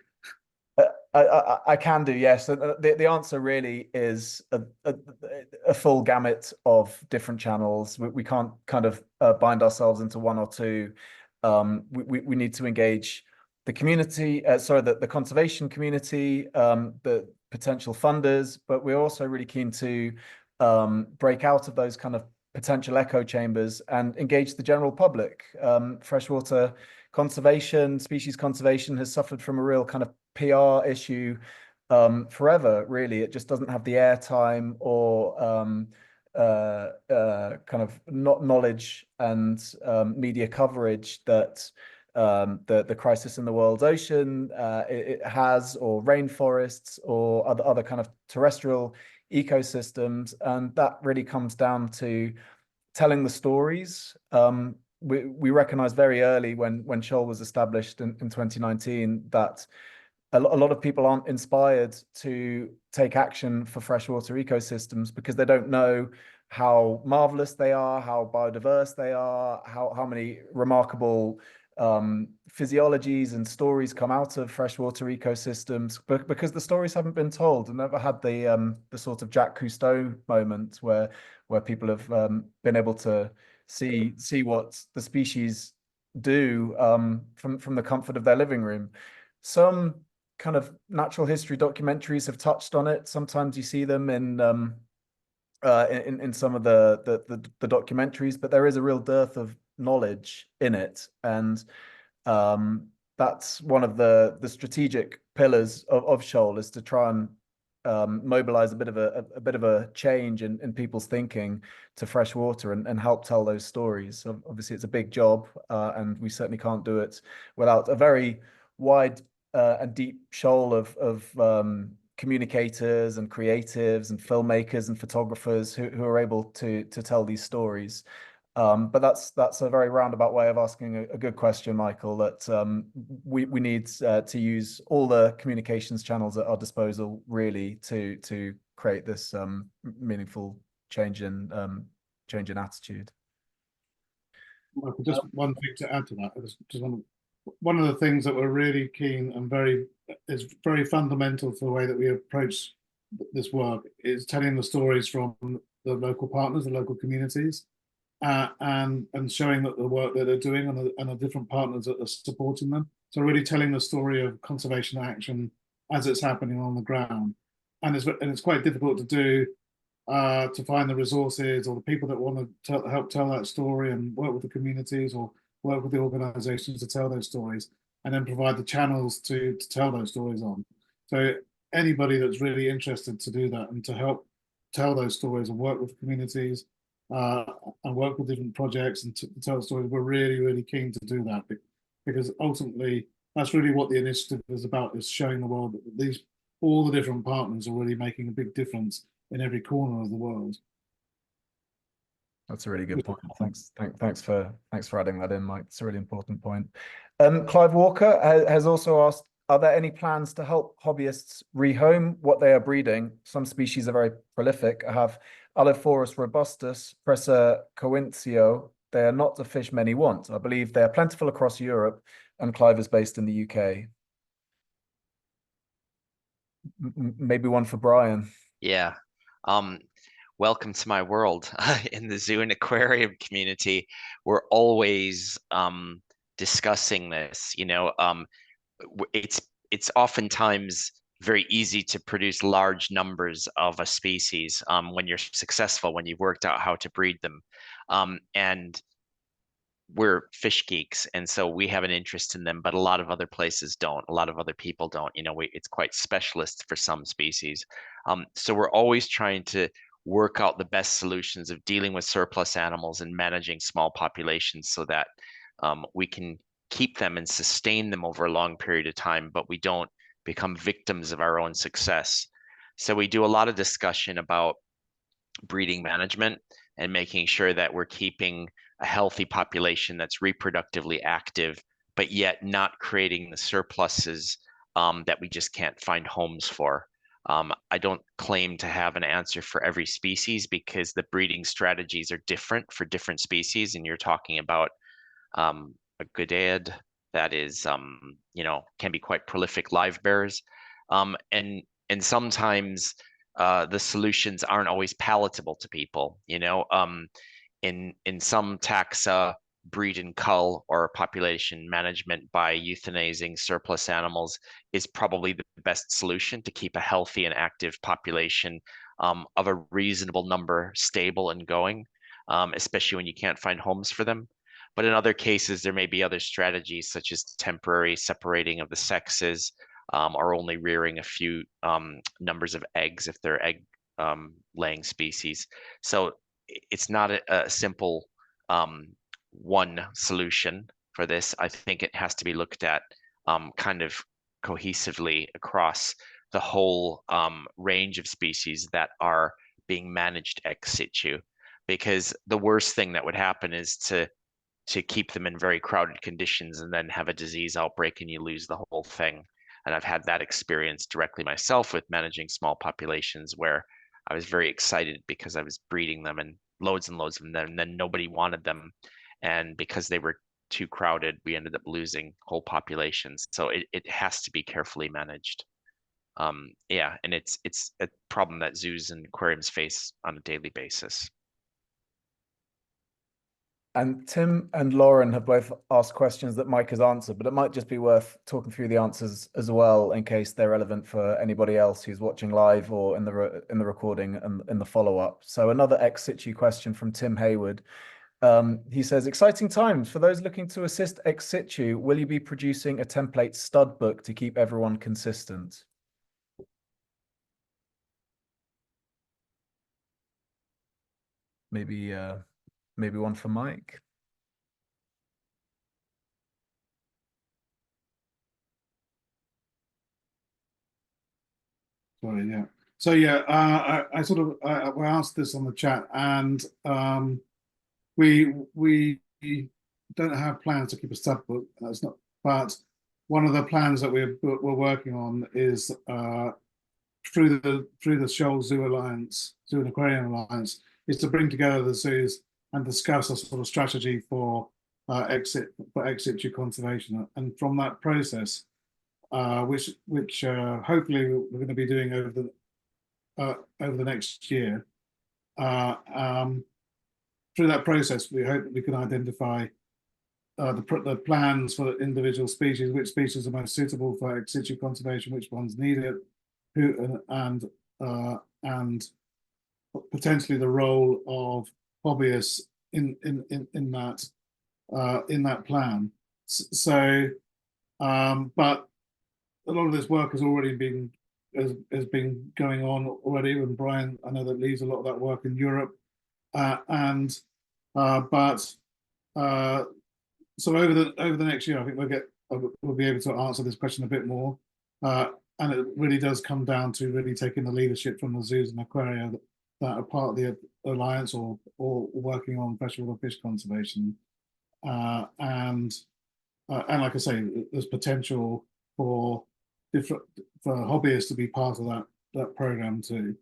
I can do, yes. The answer really is a full gamut of different channels. We can't kind of bind ourselves into one or two. We need to engage the community, the conservation community, the potential funders, but we're also really keen to break out of those kind of potential echo chambers and engage the general public. Freshwater conservation, species conservation has suffered from a real kind of PR issue forever, really. It just doesn't have the airtime or kind of not knowledge and media coverage that the crisis in the world's ocean it has, or rainforests, or other kind of terrestrial ecosystems, and that really comes down to telling the stories. We recognized very early when SHOAL was established in 2019 that a lot of people aren't inspired to take action for freshwater ecosystems because they don't know how marvelous they are, how biodiverse they are, how many remarkable physiologies and stories come out of freshwater ecosystems, but because the stories haven't been told, and never had the sort of Jacques Cousteau moment where people have been able to see what the species do from the comfort of their living room. Some kind of natural history documentaries have touched on it. Sometimes you see them in some of the documentaries, but there is a real dearth of knowledge in it, and that's one of the strategic pillars of SHOAL, is to try and mobilize a bit of a change in people's thinking to freshwater and help tell those stories. So obviously, it's a big job, and we certainly can't do it without a very wide and deep shoal of communicators and creatives and filmmakers and photographers who are able to tell these stories. But that's a very roundabout way of asking a good question, Michael, that we need to use all the communications channels at our disposal, really, to create this meaningful change in attitude. Michael, just one thing to add to that. I just one of the things that we're really keen and is very fundamental for the way that we approach this work is telling the stories from the local partners, the local communities, and showing that the work that they're doing and the different partners that are supporting them. So really telling the story of conservation action as it's happening on the ground, and it's quite difficult to do, to find the resources or the people that want to help tell that story and work with the communities or work with the organizations to tell those stories, and then provide the channels to tell those stories on. So anybody that's really interested to do that and to help tell those stories and work with communities and work with different projects and to tell stories, we're really, really keen to do that, because ultimately that's really what the initiative is about, is showing the world that all the different partners are really making a big difference in every corner of the world. That's a really good point. Thanks for adding that in, Mike. It's a really important point. Clive Walker has also asked, are there any plans to help hobbyists rehome what they are breeding? Some species are very prolific. I have Alophorus robustus, Presa coincio. They are not the fish many want. I believe they are plentiful across Europe, and Clive is based in the UK. Maybe one for Brian. Yeah. Welcome to my world. In the zoo and aquarium community, we're always discussing this. It's oftentimes very easy to produce large numbers of a species when you're successful, when you've worked out how to breed them. And we're fish geeks, and so we have an interest in them, but a lot of other places don't. A lot of other people don't. It's quite specialist for some species. So we're always trying to work out the best solutions of dealing with surplus animals and managing small populations so that we can keep them and sustain them over a long period of time, but we don't become victims of our own success. So we do a lot of discussion about breeding management and making sure that we're keeping a healthy population that's reproductively active, but yet not creating the surpluses that we just can't find homes for. I don't claim to have an answer for every species, because the breeding strategies are different for different species. And you're talking about a goodad that is, can be quite prolific live bearers. And sometimes the solutions aren't always palatable to people. In some taxa, breed and cull or population management by euthanizing surplus animals is probably the best solution to keep a healthy and active population of a reasonable number stable and going, especially when you can't find homes for them. But in other cases, there may be other strategies, such as temporary separating of the sexes, or only rearing a few numbers of eggs if they're egg laying species. So it's not a simple one solution for this. I think it has to be looked at kind of cohesively across the whole range of species that are being managed ex situ, because the worst thing that would happen is to keep them in very crowded conditions and then have a disease outbreak and you lose the whole thing. And I've had that experience directly myself with managing small populations where I was very excited because I was breeding them and loads of them, and then nobody wanted them. And because they were too crowded, we ended up losing whole populations. So it has to be carefully managed. Yeah, and it's a problem that zoos and aquariums face on a daily basis. And Tim and Lauren have both asked questions that Mike has answered, but it might just be worth talking through the answers as well in case they're relevant for anybody else who's watching live or in the recording and in the follow-up. So another ex situ question from Tim Hayward. He says, exciting times. For those looking to assist ex situ, will you be producing a template stud book to keep everyone consistent? Maybe one for Mike. Sorry, yeah. So yeah, I sort of we asked this on the chat, and we don't have plans to keep a stud book. That's not. But one of the plans that we're working on is through the SHOAL Zoo Alliance, Zoo and Aquarium Alliance, is to bring together the zoos and discuss a sort of strategy for ex situ conservation. And from that process, which hopefully we're going to be doing over the next year, through that process, we hope that we can identify the plans for individual species, which species are most suitable for ex situ conservation, which ones need it, who and potentially the role of hobbyists in that plan. So, but a lot of this work has already been going on already. And Brian, I know that leaves a lot of that work in Europe, so over the next year, I think we'll be able to answer this question a bit more. And it really does come down to really taking the leadership from the zoos and aquaria that are part of the alliance or working on freshwater fish conservation. And like I say, there's potential for hobbyists to be part of that program too.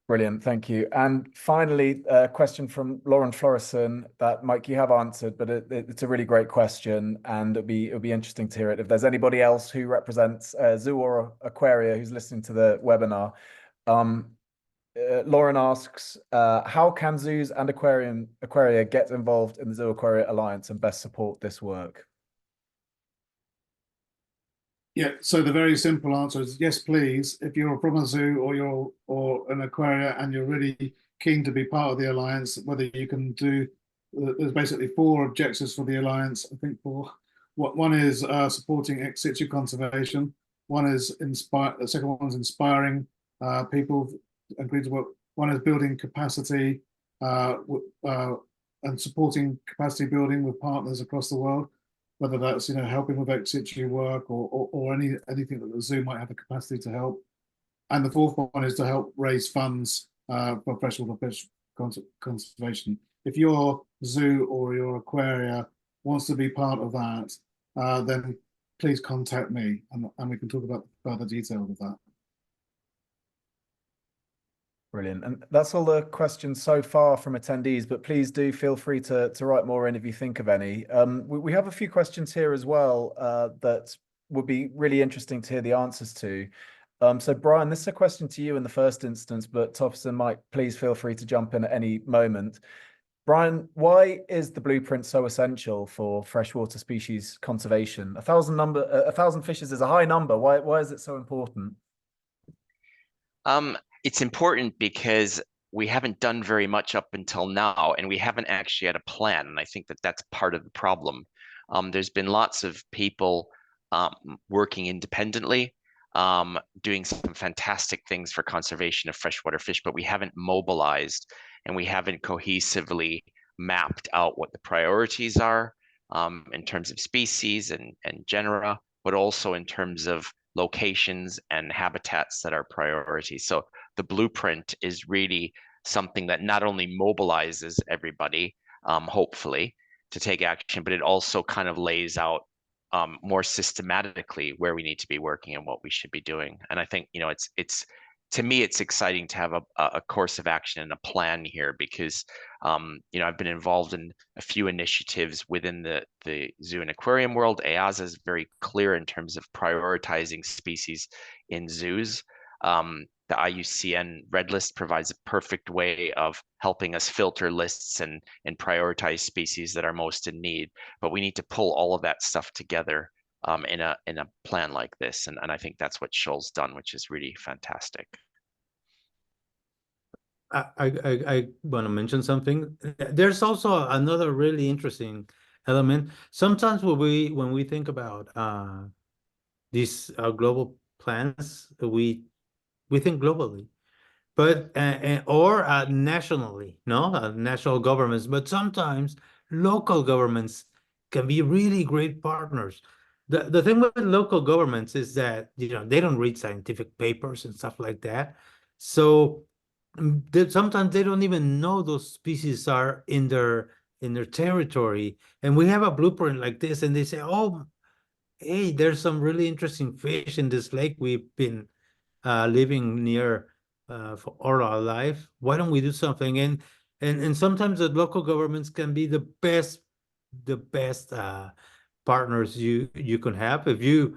Brilliant, thank you. And finally, a question from Lauren Florison that, Mike, you have answered, but it's a really great question, and it'll be interesting to hear it. If there's anybody else who represents zoo or aquaria who's listening to the webinar, Lauren asks, how can zoos and aquaria get involved in the Zoo Aquaria Alliance and best support this work? Yeah, so the very simple answer is yes, please. If you're from a zoo or an aquaria and you're really keen to be part of the alliance, whether you can do, there's basically 4 objectives for the alliance. I think one is supporting ex situ conservation. One is the second one is inspiring people agree to work. One is building capacity and supporting capacity building with partners across the world, whether that's helping with ex situ work or anything that the zoo might have the capacity to help. And the fourth one is to help raise funds for freshwater fish conservation. If your zoo or your aquaria wants to be part of that, then please contact me and we can talk about further details of that. Brilliant. And that's all the questions so far from attendees, but please do feel free to write more in if you think of any. We have a few questions here as well that would be really interesting to hear the answers to. So Brian, this is a question to you in the first instance, but Topiltzin, Mike, please feel free to jump in at any moment. Brian, why is the blueprint so essential for freshwater species conservation? 1,000 fishes is a high number. Why is it so important? It's important because we haven't done very much up until now, and we haven't actually had a plan. And I think that that's part of the problem. There's been lots of people working independently, doing some fantastic things for conservation of freshwater fish, but we haven't mobilized and we haven't cohesively mapped out what the priorities are in terms of species and genera, but also in terms of locations and habitats that are priorities. So the blueprint is really something that not only mobilizes everybody, hopefully, to take action, but it also kind of lays out more systematically where we need to be working and what we should be doing. And I think, you know, it's to me, it's exciting to have a course of action and a plan here because, you know, I've been involved in a few initiatives within the zoo and aquarium world. EAZA is very clear in terms of prioritizing species in zoos. The IUCN Red List provides a perfect way of helping us filter lists and prioritize species that are most in need. But we need to pull all of that stuff together in a plan like this, and I think that's what SHOAL's done, which is really fantastic. I want to mention something. There's also another really interesting element. Sometimes when we think about these global plans, we think globally, but or nationally, no, national governments. But sometimes local governments can be really great partners. The thing with local governments is that, you know, they don't read scientific papers and stuff like that, so sometimes they don't even know those species are in their territory. And we have a blueprint like this, and they say, "Oh, hey, there's some really interesting fish in this lake we've been living near for all our life. Why don't we do something?" And sometimes the local governments can be the best partners you can have if you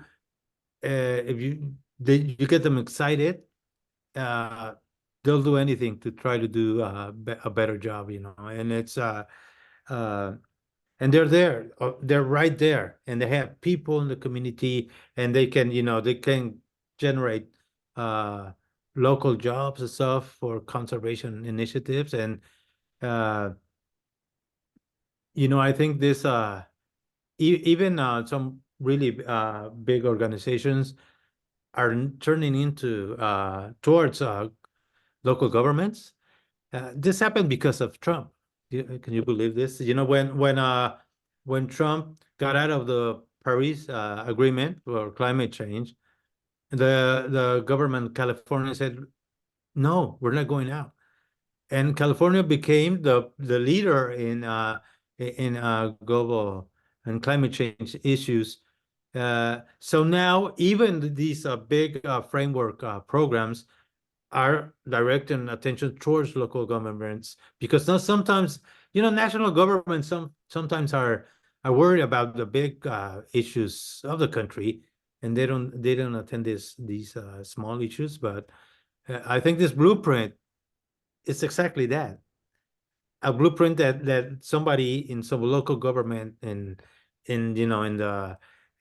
get them excited. They'll do anything to try to do a better job, you know. And it's and they're right there, and they have people in the community, and they can, you know, they can generate local jobs and stuff for conservation initiatives. And you know, I think this even some really big organizations are turning into towards local governments. This happened because of Trump. Can you believe this? You know, when Trump got out of the Paris Agreement for climate change, the government California said, "No, we're not going out." And California became the leader in global and climate change issues. So now even these big framework programs are directing attention towards local governments, because now sometimes, you know, national governments sometimes are worried about the big issues of the country, and they don't attend these small issues. But I think this blueprint is exactly that. A blueprint that somebody in some local government in you know, in the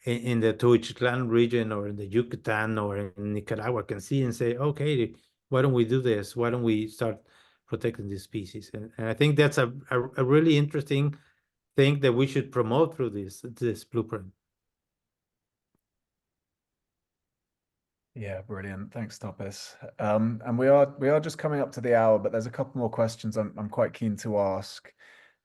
Topiltzin region or in the Yucatan or in Nicaragua can see and say, "Okay, why don't we do this? Why don't we start protecting this species?" And I think that's a really interesting thing that we should promote through this blueprint. Yeah, brilliant. Thanks, Topis. And we are just coming up to the hour, but there's a couple more questions I'm quite keen to ask.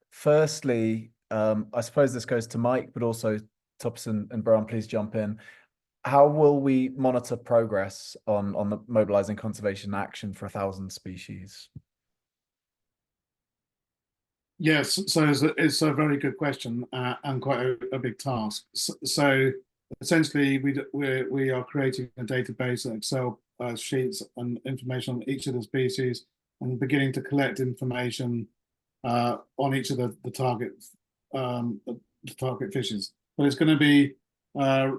Firstly, I suppose this goes to Mike, but also Topis and Brian, please jump in. How will we monitor progress on the mobilizing conservation action for 1,000 species? Yes, so it's a very good question and quite a big task. So essentially, we are creating a database of Excel sheets and information on each of the species, and beginning to collect information on each of the target fishes. But it's going to be a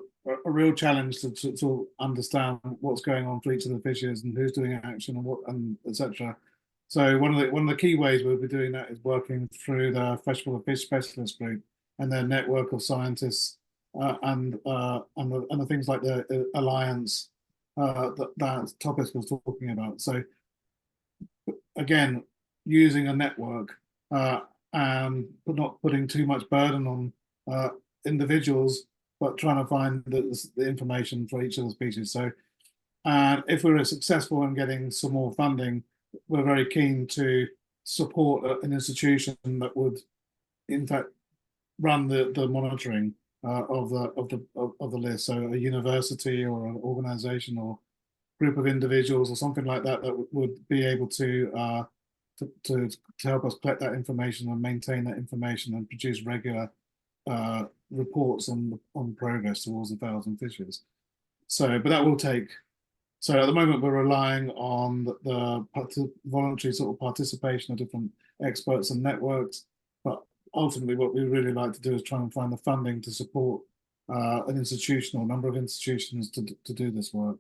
real challenge to understand what's going on for each of the fishes and who's doing action and what, and etc. So one of the key ways we'll be doing that is working through the Freshwater Fish Specialist Group and their network of scientists and the things like the alliance that Topis was talking about. So again, using a network and not putting too much burden on individuals but trying to find the information for each of the species. So, and if we're successful in getting some more funding, we're very keen to support an institution that would, in fact, run the monitoring of the list. So a university or an organization or group of individuals or something like that that would be able to help us collect that information and maintain that information and produce regular reports on progress towards 1,000 fishes. So, but that will take. So at the moment we're relying on the voluntary sort of participation of different experts and networks. But ultimately, what we really like to do is try and find the funding to support an institution or number of institutions to do this work.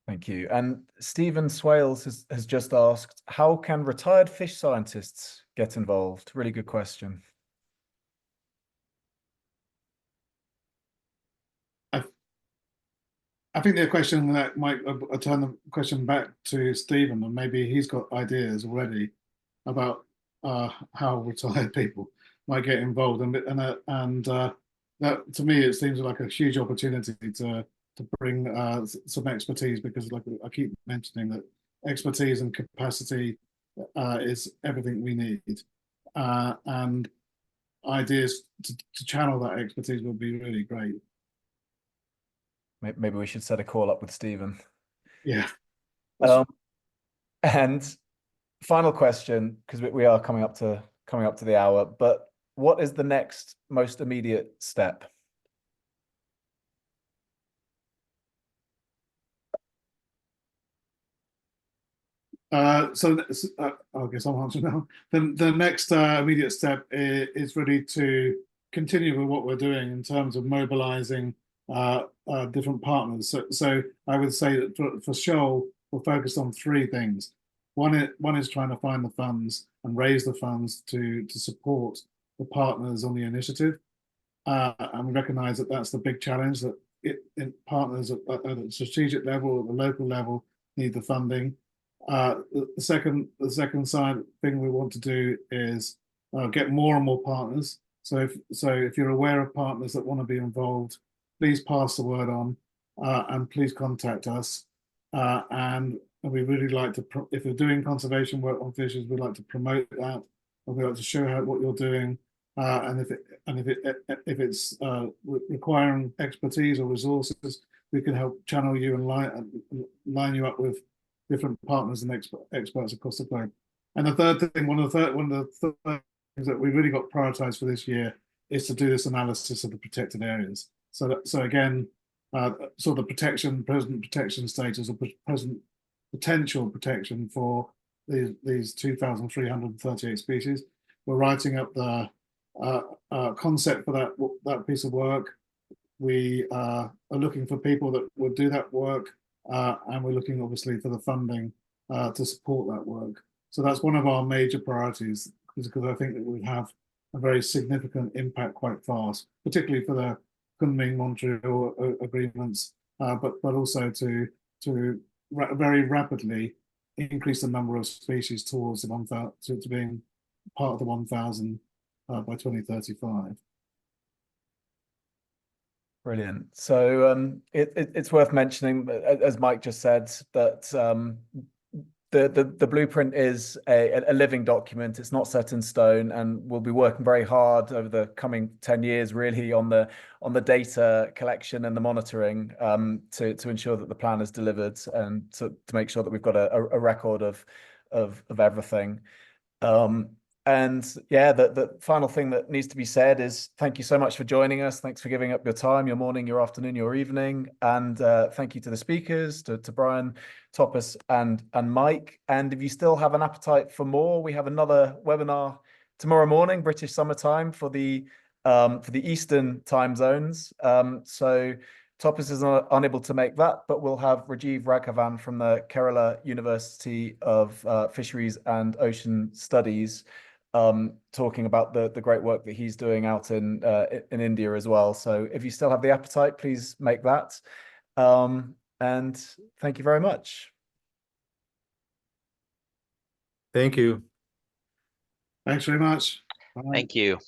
Thank you. And Stephen Swales has just asked, how can retired fish scientists get involved? Really good question. I think the question that might turn the question back to Stephen, and maybe he's got ideas already about how retired people might get involved, and that to me it seems like a huge opportunity to bring some expertise, because like I keep mentioning that expertise and capacity is everything we need, and ideas to channel that expertise would be really great. Maybe we should set a call up with Stephen. Yeah. And final question, because we are coming up to the hour, but what is the next most immediate step? So I guess I'll answer now. The next immediate step is really to continue with what we're doing in terms of mobilizing different partners. So I would say that for SHOAL, we're focused on three things. One is trying to find the funds and raise the funds to support the partners on the initiative. And we recognize that that's the big challenge, that partners at the strategic level, at the local level, need the funding. The second side thing we want to do is get more and more partners. So if you're aware of partners that want to be involved, please pass the word on, and please contact us. And we really like to, if you're doing conservation work on fishes, we'd like to promote that, and we'd like to show how what you're doing. And if it's requiring expertise or resources, we can help channel you and line you up with different partners and experts across the globe. And the third thing, one of the things that we really got prioritized for this year is to do this analysis of the protected areas. So again, sort of present protection status or present potential protection for these 2,338 species. We're writing up the concept for that piece of work. We are looking for people that would do that work, and we're looking obviously for the funding to support that work. So that's one of our major priorities, because I think that we have a very significant impact quite fast, particularly for the Kunming-Montreal agreements, but also to very rapidly increase the number of species towards the 1,000 to being part of the 1,000 by 2035. Brilliant. So it's worth mentioning, as Mike just said, that the blueprint is a living document. It's not set in stone, and we'll be working very hard over the coming 10 years, really, on the data collection and the monitoring to ensure that the plan is delivered, and to make sure that we've got a record of everything. And yeah, the final thing that needs to be said is thank you so much for joining us. Thanks for giving up your time, your morning, your afternoon, your evening. And thank you to the speakers, to Brian, Topis, and Mike. And if you still have an appetite for more, we have another webinar tomorrow morning, British summertime, for the Eastern time zones. So Topis is unable to make that, but we'll have Rajiv Raghavan from the Kerala University of Fisheries and Ocean Studies talking about the great work that he's doing out in India as well. So if you still have the appetite, please make that. And thank you very much. Thank you. Thanks very much. Bye. Thank you.